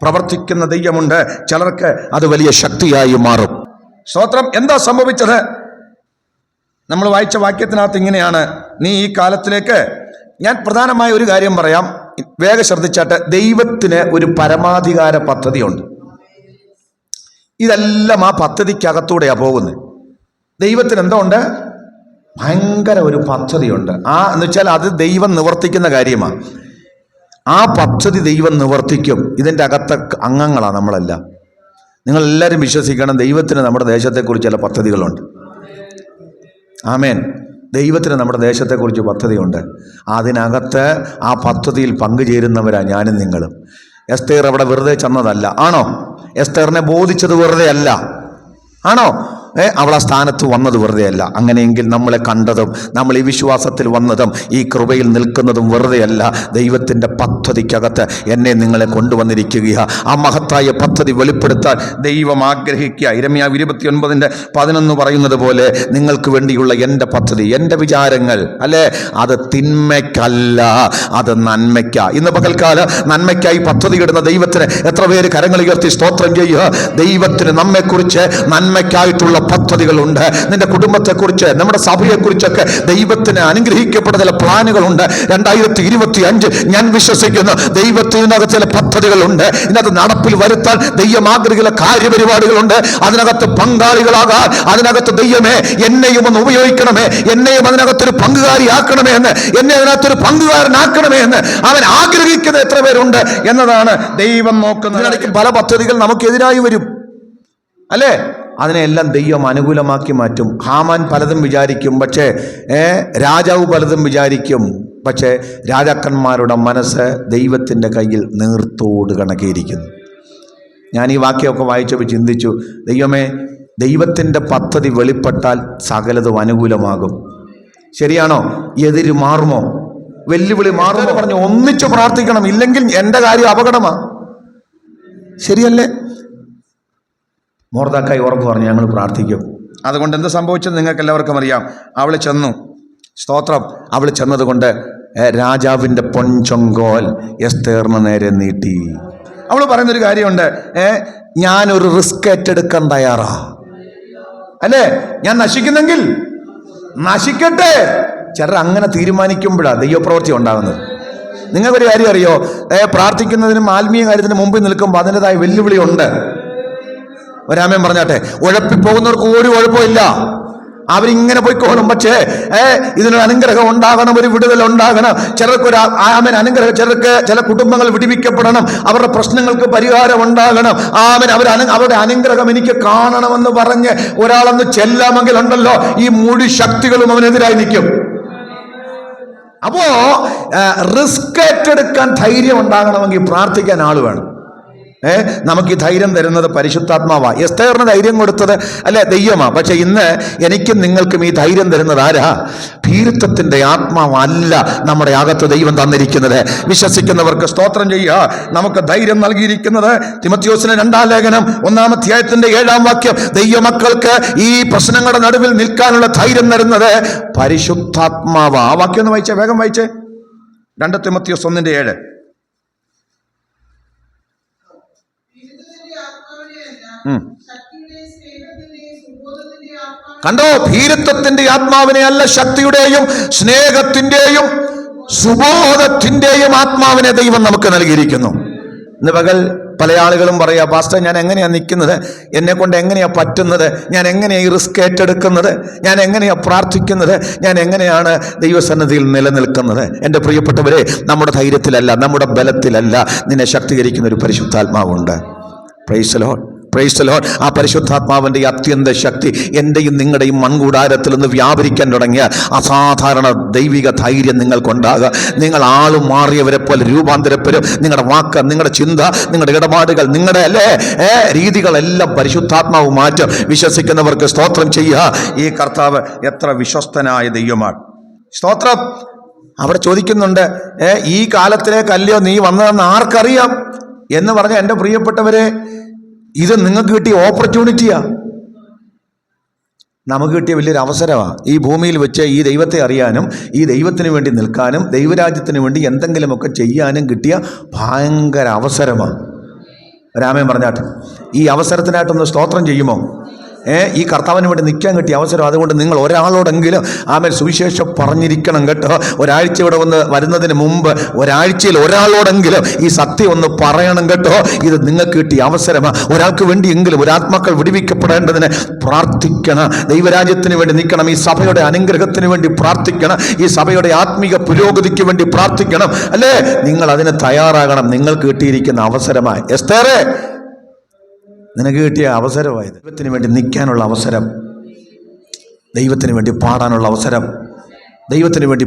പ്രവർത്തിക്കുന്ന ദൈവമുണ്ട്. ചിലർക്ക് അത് വലിയ ശക്തിയായി മാറും. സ്തോത്രം. എന്താ സംഭവിച്ചത്? നമ്മൾ വായിച്ച വാക്യത്തിനകത്ത് ഇങ്ങനെയാണ്, നീ ഈ കാലത്തിലേക്ക്, ഞാൻ പ്രധാനമായ ഒരു കാര്യം പറയാം, വേഗം ശ്രദ്ധിച്ചാട്ട്. ദൈവത്തിന് ഒരു പരമാധികാര പദ്ധതിയുണ്ട്. ഇതെല്ലാം ആ പദ്ധതിക്കകത്തൂടെയാണ് പോകുന്നത്. ദൈവത്തിന് എന്തോ ഉണ്ട്? ഭയങ്കര ഒരു പദ്ധതിയുണ്ട്. എന്ന് വെച്ചാൽ അത് ദൈവം നിവർത്തിക്കുന്ന കാര്യമാണ്. ആ പദ്ധതി ദൈവം നിവർത്തിക്കും. ഇതിൻ്റെ അകത്തെ അംഗങ്ങളാണ് നമ്മളെല്ലാം. നിങ്ങളെല്ലാവരും വിശ്വസിക്കണം, ദൈവത്തിന് നമ്മുടെ ദേശത്തെക്കുറിച്ച് ചില പദ്ധതികളുണ്ട്. ആമേൻ. ദൈവത്തിന് നമ്മുടെ ദേശത്തെക്കുറിച്ച് പദ്ധതിയുണ്ട്. അതിനകത്ത് ആ പദ്ധതിയിൽ പങ്കുചേരുന്നവരാ ഞാനും നിങ്ങളും. എസ്തേർ അവിടെ വെറുതെ ചെന്നതല്ല, ആണോ? എസ്തേറിനെ ബോധിച്ചത് വെറുതെ അല്ല, ആണോ? അവൾ ആ സ്ഥാനത്ത് വന്നത് വെറുതെയല്ല. അങ്ങനെയെങ്കിൽ നമ്മളെ കണ്ടതും നമ്മൾ ഈ വിശ്വാസത്തിൽ വന്നതും ഈ കൃപയിൽ നിൽക്കുന്നതും വെറുതെയല്ല. ദൈവത്തിൻ്റെ പദ്ധതിക്കകത്ത് എന്നെ നിങ്ങളെ കൊണ്ടുവന്നിരിക്കുകയാണ്. ആ മഹത്തായ പദ്ധതി വെളിപ്പെടുത്താൻ ദൈവം ആഗ്രഹിക്കുക. യിരെമ്യാവ് 29:11 പറയുന്നത് പോലെ, നിങ്ങൾക്ക് വേണ്ടിയുള്ള എൻ്റെ പദ്ധതി, എൻ്റെ വിചാരങ്ങൾ അല്ലേ, അത് തിന്മയ്ക്കല്ല, അത് നന്മയ്ക്കാ. ഇന്ന് പകൽക്കാലം നന്മയ്ക്കായി പദ്ധതിയിടുന്ന ദൈവത്തിന് എത്ര പേര് കരങ്ങൾ ഉയർത്തി സ്തോത്രം ചെയ്യുക. ദൈവത്തിന് നമ്മെക്കുറിച്ച് നന്മയ്ക്കായിട്ടുള്ള പദ്ധതികളുണ്ട്. നിന്റെ കുടുംബത്തെക്കുറിച്ച്, നമ്മുടെ സഭയെക്കുറിച്ചൊക്കെ ദൈവത്തിന് അനുഗ്രഹിക്കപ്പെട്ട ചില പ്ലാനുകളുണ്ട്. 2025 ഞാൻ വിശ്വസിക്കുന്നു ദൈവത്തിനകത്ത് ചില പദ്ധതികളുണ്ട്. ഇതിനകത്ത് നടപ്പിൽ വരുത്താൻ ദൈവം ആഗ്രഹിക്കുന്ന കാര്യപരിപാടികളുണ്ട്. അതിനകത്ത് പങ്കാളികളാകാൻ, അതിനകത്ത് ദൈവമേ എന്നെയും ഒന്ന് ഉപയോഗിക്കണമേ, എന്നെയും അതിനകത്തൊരു പങ്കുകാരിയാക്കണമേ എന്ന്, എന്നെ അതിനകത്തൊരു പങ്കുകാരനാക്കണമേ എന്ന് അവൻ ആഗ്രഹിക്കുന്ന എത്ര പേരുണ്ട് എന്നതാണ് ദൈവം നോക്കുന്നത്. പല പദ്ധതികൾ നമുക്കെതിരായി വരും അല്ലേ? അതിനെല്ലാം ദൈവം അനുകൂലമാക്കി മാറ്റും. ഹാമാൻ പലതും വിചാരിക്കും, പക്ഷേ രാജാവ് പലതും വിചാരിക്കും. പക്ഷേ രാജാക്കന്മാരുടെ മനസ്സ് ദൈവത്തിൻ്റെ കയ്യിൽ നീർത്തോട് കണക്കിയിരിക്കുന്നു. ഞാൻ ഈ വാക്യമൊക്കെ വായിച്ചപ്പോൾ ചിന്തിച്ചു, ദൈവമേ, ദൈവത്തിൻ്റെ പദ്ധതി വെളിപ്പെട്ടാൽ സകലതും അനുകൂലമാകും. ശരിയാണോ? എതിര് മാറുമോ? വെല്ലുവിളി മാറുമോ? പറഞ്ഞു ഒന്നിച്ചു പ്രാർത്ഥിക്കണം, ഇല്ലെങ്കിൽ എൻ്റെ കാര്യം അപകടമാണ്. ശരിയല്ലേ? മൊർദെഖായി ഉറപ്പ് പറഞ്ഞു, ഞങ്ങൾ പ്രാർത്ഥിക്കും. അതുകൊണ്ട് എന്ത് സംഭവിച്ചെന്ന് നിങ്ങൾക്ക് എല്ലാവർക്കും അറിയാം. അവൾ ചെന്നു. സ്തോത്രം. അവൾ ചെന്നതുകൊണ്ട് രാജാവിൻ്റെ പൊൻചൊങ്കോൽ എസ്തേറിന് നേരെ നീട്ടി. അവൾ പറയുന്നൊരു കാര്യമുണ്ട്, ഞാനൊരു റിസ്ക് ഏറ്റെടുക്കാൻ തയ്യാറാ. അല്ലേ, ഞാൻ നശിക്കുന്നെങ്കിൽ നശിക്കട്ടെ. ചിലർ അങ്ങനെ തീരുമാനിക്കുമ്പോഴാണ് ദൈവപ്രവൃത്തി ഉണ്ടാകുന്നത്. നിങ്ങൾക്കൊരു കാര്യം അറിയോ, പ്രാർത്ഥിക്കുന്നതിനും ആത്മീയ കാര്യത്തിനും മുമ്പിൽ നിൽക്കുമ്പോൾ അതിൻ്റെതായ വെല്ലുവിളി ഉണ്ട്. ഒരാമേൻ പറഞ്ഞാട്ടെ. ഉഴപ്പിപ്പോകുന്നവർക്ക് ഒരു കുഴപ്പമില്ല, അവരിങ്ങനെ പോയിക്കോളും. പക്ഷേ ഇതിനൊരു അനുഗ്രഹം ഉണ്ടാകണം, ഒരു വിടുതൽ ഉണ്ടാകണം. ചിലർക്ക് ഒരു ആമൻ അനുഗ്രഹം, ചിലർക്ക് ചില കുടുംബങ്ങൾ വിടിവിക്കപ്പെടണം, അവരുടെ പ്രശ്നങ്ങൾക്ക് പരിഹാരം ഉണ്ടാകണം. ആമൻ അവരുടെ അനുഗ്രഹം എനിക്ക് കാണണമെന്ന് പറഞ്ഞ് ഒരാളൊന്ന് ചെല്ലാമെങ്കിൽ ഉണ്ടല്ലോ, ഈ മുഴു ശക്തികളും അവനെതിരായി നിൽക്കും. അപ്പോ റിസ്ക് ഏറ്റെടുക്കാൻ ധൈര്യം ഉണ്ടാകണമെങ്കിൽ പ്രാർത്ഥിക്കാൻ ആൾ വേണം. നമുക്ക് ഈ ധൈര്യം തരുന്നത് പരിശുദ്ധാത്മാവാ. എസ്തേറിന് ധൈര്യം കൊടുത്തത് അല്ലെ ദൈവമാ. പക്ഷെ ഇന്ന് എനിക്കും നിങ്ങൾക്കും ഈ ധൈര്യം തരുന്നത് ആരാ? ഭീരുത്വത്തിന്റെ ആത്മാവല്ല നമ്മുടെ അകത്ത് ദൈവം തന്നിരിക്കുന്നത്. വിശ്വസിക്കുന്നവർക്ക് സ്തോത്രം ചെയ്യുക. നമുക്ക് ധൈര്യം നൽകിയിരിക്കുന്നത് തിമോഥെയോസിന്റെ 2-ാം ലേഖനം 1-ാം അധ്യായത്തിന്റെ 7-ാം വാക്യം. ദൈവമക്കൾക്ക് ഈ പ്രശ്നങ്ങളുടെ നടുവിൽ നിൽക്കാനുള്ള ധൈര്യം തരുന്നത് പരിശുദ്ധാത്മാവാ. ആ വാക്യം ഒന്ന് വായിച്ചേ, വേഗം വായിച്ചേ. 2 തിമോഥെയോസ് 1:7. കണ്ടോ, ഭീരുത്വത്തിന്റെ ആത്മാവിനെ അല്ല, ശക്തിയുടെയും സ്നേഹത്തിന്റെയും സുബോധത്തിന്റെയും ആത്മാവിനെ ദൈവം നമുക്ക് നൽകിയിരിക്കുന്നു. ഇന്ന് പകൽ പല ആളുകളും പറയാ, പാസ്റ്റർ ഞാൻ എങ്ങനെയാ നിൽക്കുന്നത്, എന്നെ കൊണ്ട് എങ്ങനെയാ പറ്റുന്നത്, ഞാൻ എങ്ങനെയാ ഈ റിസ്ക് ഏറ്റെടുക്കുന്നത്, ഞാൻ എങ്ങനെയാ പ്രാർത്ഥിക്കുന്നത്, ഞാൻ എങ്ങനെയാണ് ദൈവസന്നിധിയിൽ നിലനിൽക്കുന്നത്? എൻ്റെ പ്രിയപ്പെട്ടവരെ, നമ്മുടെ ധൈര്യത്തിലല്ല, നമ്മുടെ ബലത്തിലല്ല, നിന്നെ ശക്തീകരിക്കുന്ന ഒരു പരിശുദ്ധാത്മാവുണ്ട്. Praise the Lord, praise the Lord. ആ പരിശുദ്ധാത്മാവിൻ്റെ അത്യന്ത ശക്തി എൻ്റെയും നിങ്ങളുടെയും മൺകൂടാരത്തിൽ നിന്ന് വ്യാപരിക്കാൻ തുടങ്ങിയ അസാധാരണ ദൈവിക ധൈര്യം നിങ്ങൾക്കുണ്ടാകുക. നിങ്ങൾ ആളും മാറിയവരെ പോലെ രൂപാന്തരപ്പെരും. നിങ്ങളുടെ വാക്ക്, നിങ്ങളുടെ ചിന്ത, നിങ്ങളുടെ ഇടപാടുകൾ, നിങ്ങളുടെ രീതികളെല്ലാം പരിശുദ്ധാത്മാവ് മാറ്റും. വിശ്വസിക്കുന്നവർക്ക് സ്തോത്രം ചെയ്യുക. ഈ കർത്താവ് എത്ര വിശ്വസ്തനായ ദൈവമാണ്. സ്തോത്രം. അവിടെ ചോദിക്കുന്നുണ്ട്, ഈ കാലത്തിലേക്കല്ലയോ നീ വന്നതെന്ന് ആർക്കറിയാം എന്ന് പറഞ്ഞ എൻ്റെ പ്രിയപ്പെട്ടവരെ, ഇത് നിങ്ങൾക്ക് കിട്ടിയ ഓപ്പർച്യൂണിറ്റിയാ, നമുക്ക് കിട്ടിയ വലിയൊരു അവസരമാണ്. ഈ ഭൂമിയിൽ വെച്ച് ഈ ദൈവത്തെ അറിയാനും ഈ ദൈവത്തിന് വേണ്ടി നിൽക്കാനും ദൈവരാജ്യത്തിന് വേണ്ടി എന്തെങ്കിലുമൊക്കെ ചെയ്യാനും കിട്ടിയ ഭയങ്കര അവസരമാണ്. രാമൻ പറഞ്ഞാട്ട് ഈ അവസരത്തിനായിട്ടൊന്ന് സ്തോത്രം ചെയ്യുമോ? ഈ കർത്താവിന് വേണ്ടി നിൽക്കാൻ കിട്ടിയ അവസരം. അതുകൊണ്ട് നിങ്ങൾ ഒരാളോടെങ്കിലും ആമേൻ സുവിശേഷം പറഞ്ഞിരിക്കണം കേട്ടോ. ഒരാഴ്ച ഇവിടെ വരുന്നതിന് മുമ്പ് ഒരാഴ്ചയിൽ ഒരാളോടെങ്കിലും ഈ സത്യം ഒന്ന് പറയണം കേട്ടോ. ഇത് നിങ്ങൾക്ക് കിട്ടിയ അവസരമാണ്. ഒരാൾക്ക് വേണ്ടിയെങ്കിലും, ഒരാത്മാക്കൾ വിടുവിക്കപ്പെടേണ്ടതിന് പ്രാർത്ഥിക്കണം. ദൈവരാജ്യത്തിന് വേണ്ടി നിൽക്കണം. ഈ സഭയുടെ അനുഗ്രഹത്തിന് വേണ്ടി പ്രാർത്ഥിക്കണം. ഈ സഭയുടെ ആത്മീക പുരോഗതിക്ക് വേണ്ടി പ്രാർത്ഥിക്കണം. അല്ലേ, നിങ്ങൾ അതിന് തയ്യാറാകണം. നിങ്ങൾക്ക് കിട്ടിയിരിക്കുന്ന അവസരമായി. എസ്തേറേ, നിനക്ക് കിട്ടിയ അവസരമായത്. ദൈവത്തിന് വേണ്ടി നിൽക്കാനുള്ള അവസരം, ദൈവത്തിന് വേണ്ടി പാടാനുള്ള അവസരം, ദൈവത്തിന് വേണ്ടി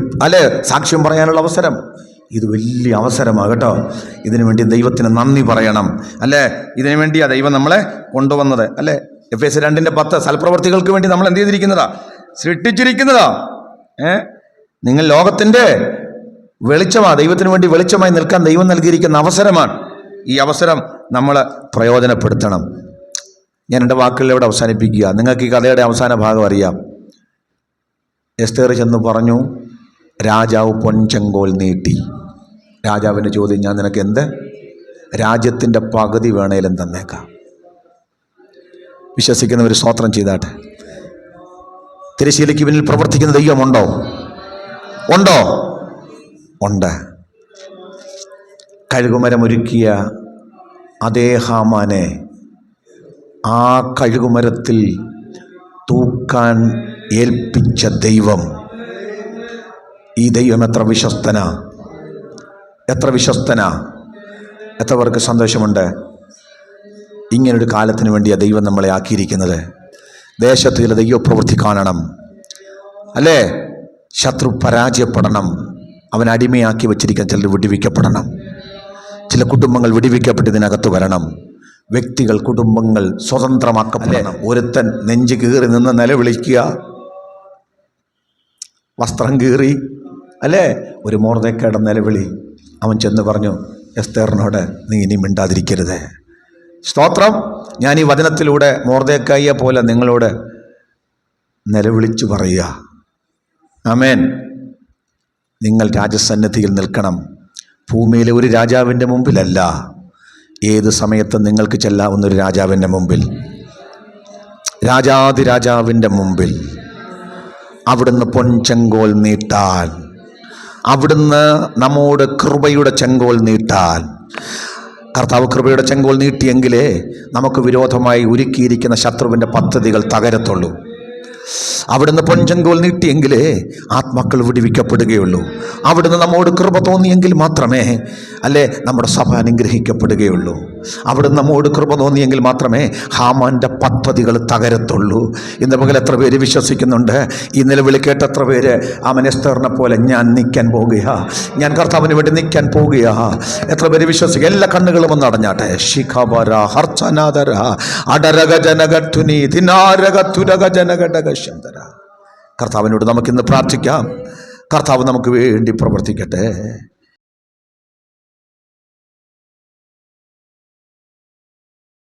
സാക്ഷ്യം പറയാനുള്ള അവസരം. ഇത് വലിയ അവസരമാണ് കേട്ടോ. ഇതിനു വേണ്ടി ദൈവത്തിന് നന്ദി പറയണം. അല്ലേ, ഇതിനു വേണ്ടിയാണ് ദൈവം നമ്മളെ കൊണ്ടുവന്നത്. അല്ലേ, Efesyർ 2:10 സൽപ്രവർത്തികൾക്ക് വേണ്ടി നമ്മൾ എന്ത് ചെയ്തിരിക്കുന്നതാ? സൃഷ്ടിച്ചിരിക്കുന്നതാ. നിങ്ങൾ ലോകത്തിൻ്റെ വെളിച്ചമാണ്. ദൈവത്തിന് വേണ്ടി വെളിച്ചമായി നിൽക്കാൻ ദൈവം നൽകിയിരിക്കുന്ന അവസരമാണ്. ഈ അവസരം നമ്മൾ പ്രയോജനപ്പെടുത്തണം. ഞാൻ എൻ്റെ വാക്കുകളിലൂടെ അവസാനിപ്പിക്കുക. നിങ്ങൾക്ക് ഈ കഥയുടെ അവസാന ഭാഗം അറിയാം. എസ്തേർ ചെന്ന് പറഞ്ഞു, രാജാവ് പൊൻചെങ്കോൽ നീട്ടി. രാജാവിൻ്റെ ചോദ്യം, ഞാൻ നിനക്ക് എന്ത്? രാജ്യത്തിൻ്റെ പകുതി വേണേലും തന്നേക്കാം. വിശ്വസിക്കുന്നവർ സ്തോത്രം ചെയ്താട്ടെ. തിരശ്ശീലയ്ക്ക് പിന്നിൽ പ്രവർത്തിക്കുന്ന ദൈവമുണ്ടോ? ഉണ്ടോ? ഉണ്ട്. കഴുകുമരമൊരുക്കിയ അതേ ഹാമാനെ ആ കഴുകുമരത്തിൽ തൂക്കാൻ ഏൽപ്പിച്ച ദൈവം, ഈ ദൈവം എത്ര വിശ്വസ്തനാ, എത്ര വിശ്വസ്തനാ. എത്ര പേർക്ക് സന്തോഷമുണ്ട്? ഇങ്ങനൊരു കാലത്തിന് വേണ്ടിയാണ് ദൈവം നമ്മളെ ആക്കിയിരിക്കുന്നത്. ദേശത്ത് ചില ദൈവപ്രവൃത്തി കാണണം. അല്ലേ, ശത്രു പരാജയപ്പെടണം. അവൻ അടിമയാക്കി വച്ചിരിക്കാൻ ചിലർ വിടിവിക്കപ്പെടണം. ചില കുടുംബങ്ങൾ വിടിവിക്കപ്പെട്ടതിനകത്ത് വരണം. വ്യക്തികൾ, കുടുംബങ്ങൾ സ്വതന്ത്രമാക്കപ്പെടണം. ഒരുത്തൻ നെഞ്ച് കീറി നിന്ന് നിലവിളിക്കുക, വസ്ത്രം കീറി, അല്ലേ, ഒരു മൊർദെഖായിയുടെ നിലവിളി. അവൻ ചെന്ന് പറഞ്ഞു എസ്തേറിനോട്, നീ ഇനി മിണ്ടാതിരിക്കരുത്. സ്തോത്രം. ഞാൻ ഈ വചനത്തിലൂടെ മൊർദെഖായിയെ പോലെ നിങ്ങളോട് നിലവിളിച്ചു പറയുക. ആമേൻ. നിങ്ങൾ രാജസന്നിധിയിൽ നിൽക്കണം. ഭൂമിയിലെ ഒരു രാജാവിൻ്റെ മുമ്പിലല്ല, ഏത് സമയത്തും നിങ്ങൾക്ക് ചെല്ലാവുന്നൊരു രാജാവിൻ്റെ മുമ്പിൽ, രാജാതിരാജാവിൻ്റെ മുമ്പിൽ അവിടുന്ന് പൊൻചെങ്കോൽ നീട്ടാൻ, അവിടുന്ന് നമ്മോട് കൃപയുടെ ചെങ്കോൽ നീട്ടാൻ. കർത്താവ് കൃപയുടെ ചെങ്കോൽ നീട്ടിയെങ്കിലേ നമുക്ക് വിരോധമായി ഒരുക്കിയിരിക്കുന്ന ശത്രുവിൻ്റെ പദ്ധതികൾ തകരത്തുള്ളൂ. അവിടുന്ന് പൊൻചെങ്കോൽ നീട്ടിയെങ്കിലേ ആത്മാക്കൾ വിടുവിക്കപ്പെടുകയുള്ളൂ. അവിടുന്ന് നമ്മോട് കൃപ തോന്നിയെങ്കിൽ മാത്രമേ നമ്മുടെ സഭ അനുഗ്രഹിക്കപ്പെടുകയുള്ളൂ. അവിടുന്ന് നമ്മോട് കൃപ തോന്നിയെങ്കിൽ മാത്രമേ ഹാമാൻ്റെ പദ്ധതികൾ തകരത്തുള്ളൂ. ഇന്ന് പകൽ എത്ര പേര് വിശ്വസിക്കുന്നുണ്ട്? ഈ നിലവിളി കേട്ട എത്ര പേര് എസ്തേറിനെ പോലെ ഞാൻ നിൽക്കാൻ പോകുക, ഞാൻ കർത്താവിന് വേണ്ടി നിൽക്കാൻ പോകുക? എത്ര പേര് വിശ്വസിക്കുക? എല്ലാ കണ്ണുകളും ഒന്ന് അടഞ്ഞാട്ടെ. ശിഖബര ഹർച്ചനാദര അടരക ജനകത്തുനി ദിനാരക തുരക ജനകടക ശന്തര. കർത്താവിനോട് നമുക്കിന്ന് പ്രാർത്ഥിക്കാം. കർത്താവ് നമുക്ക് വേണ്ടി പ്രവർത്തിക്കട്ടെ.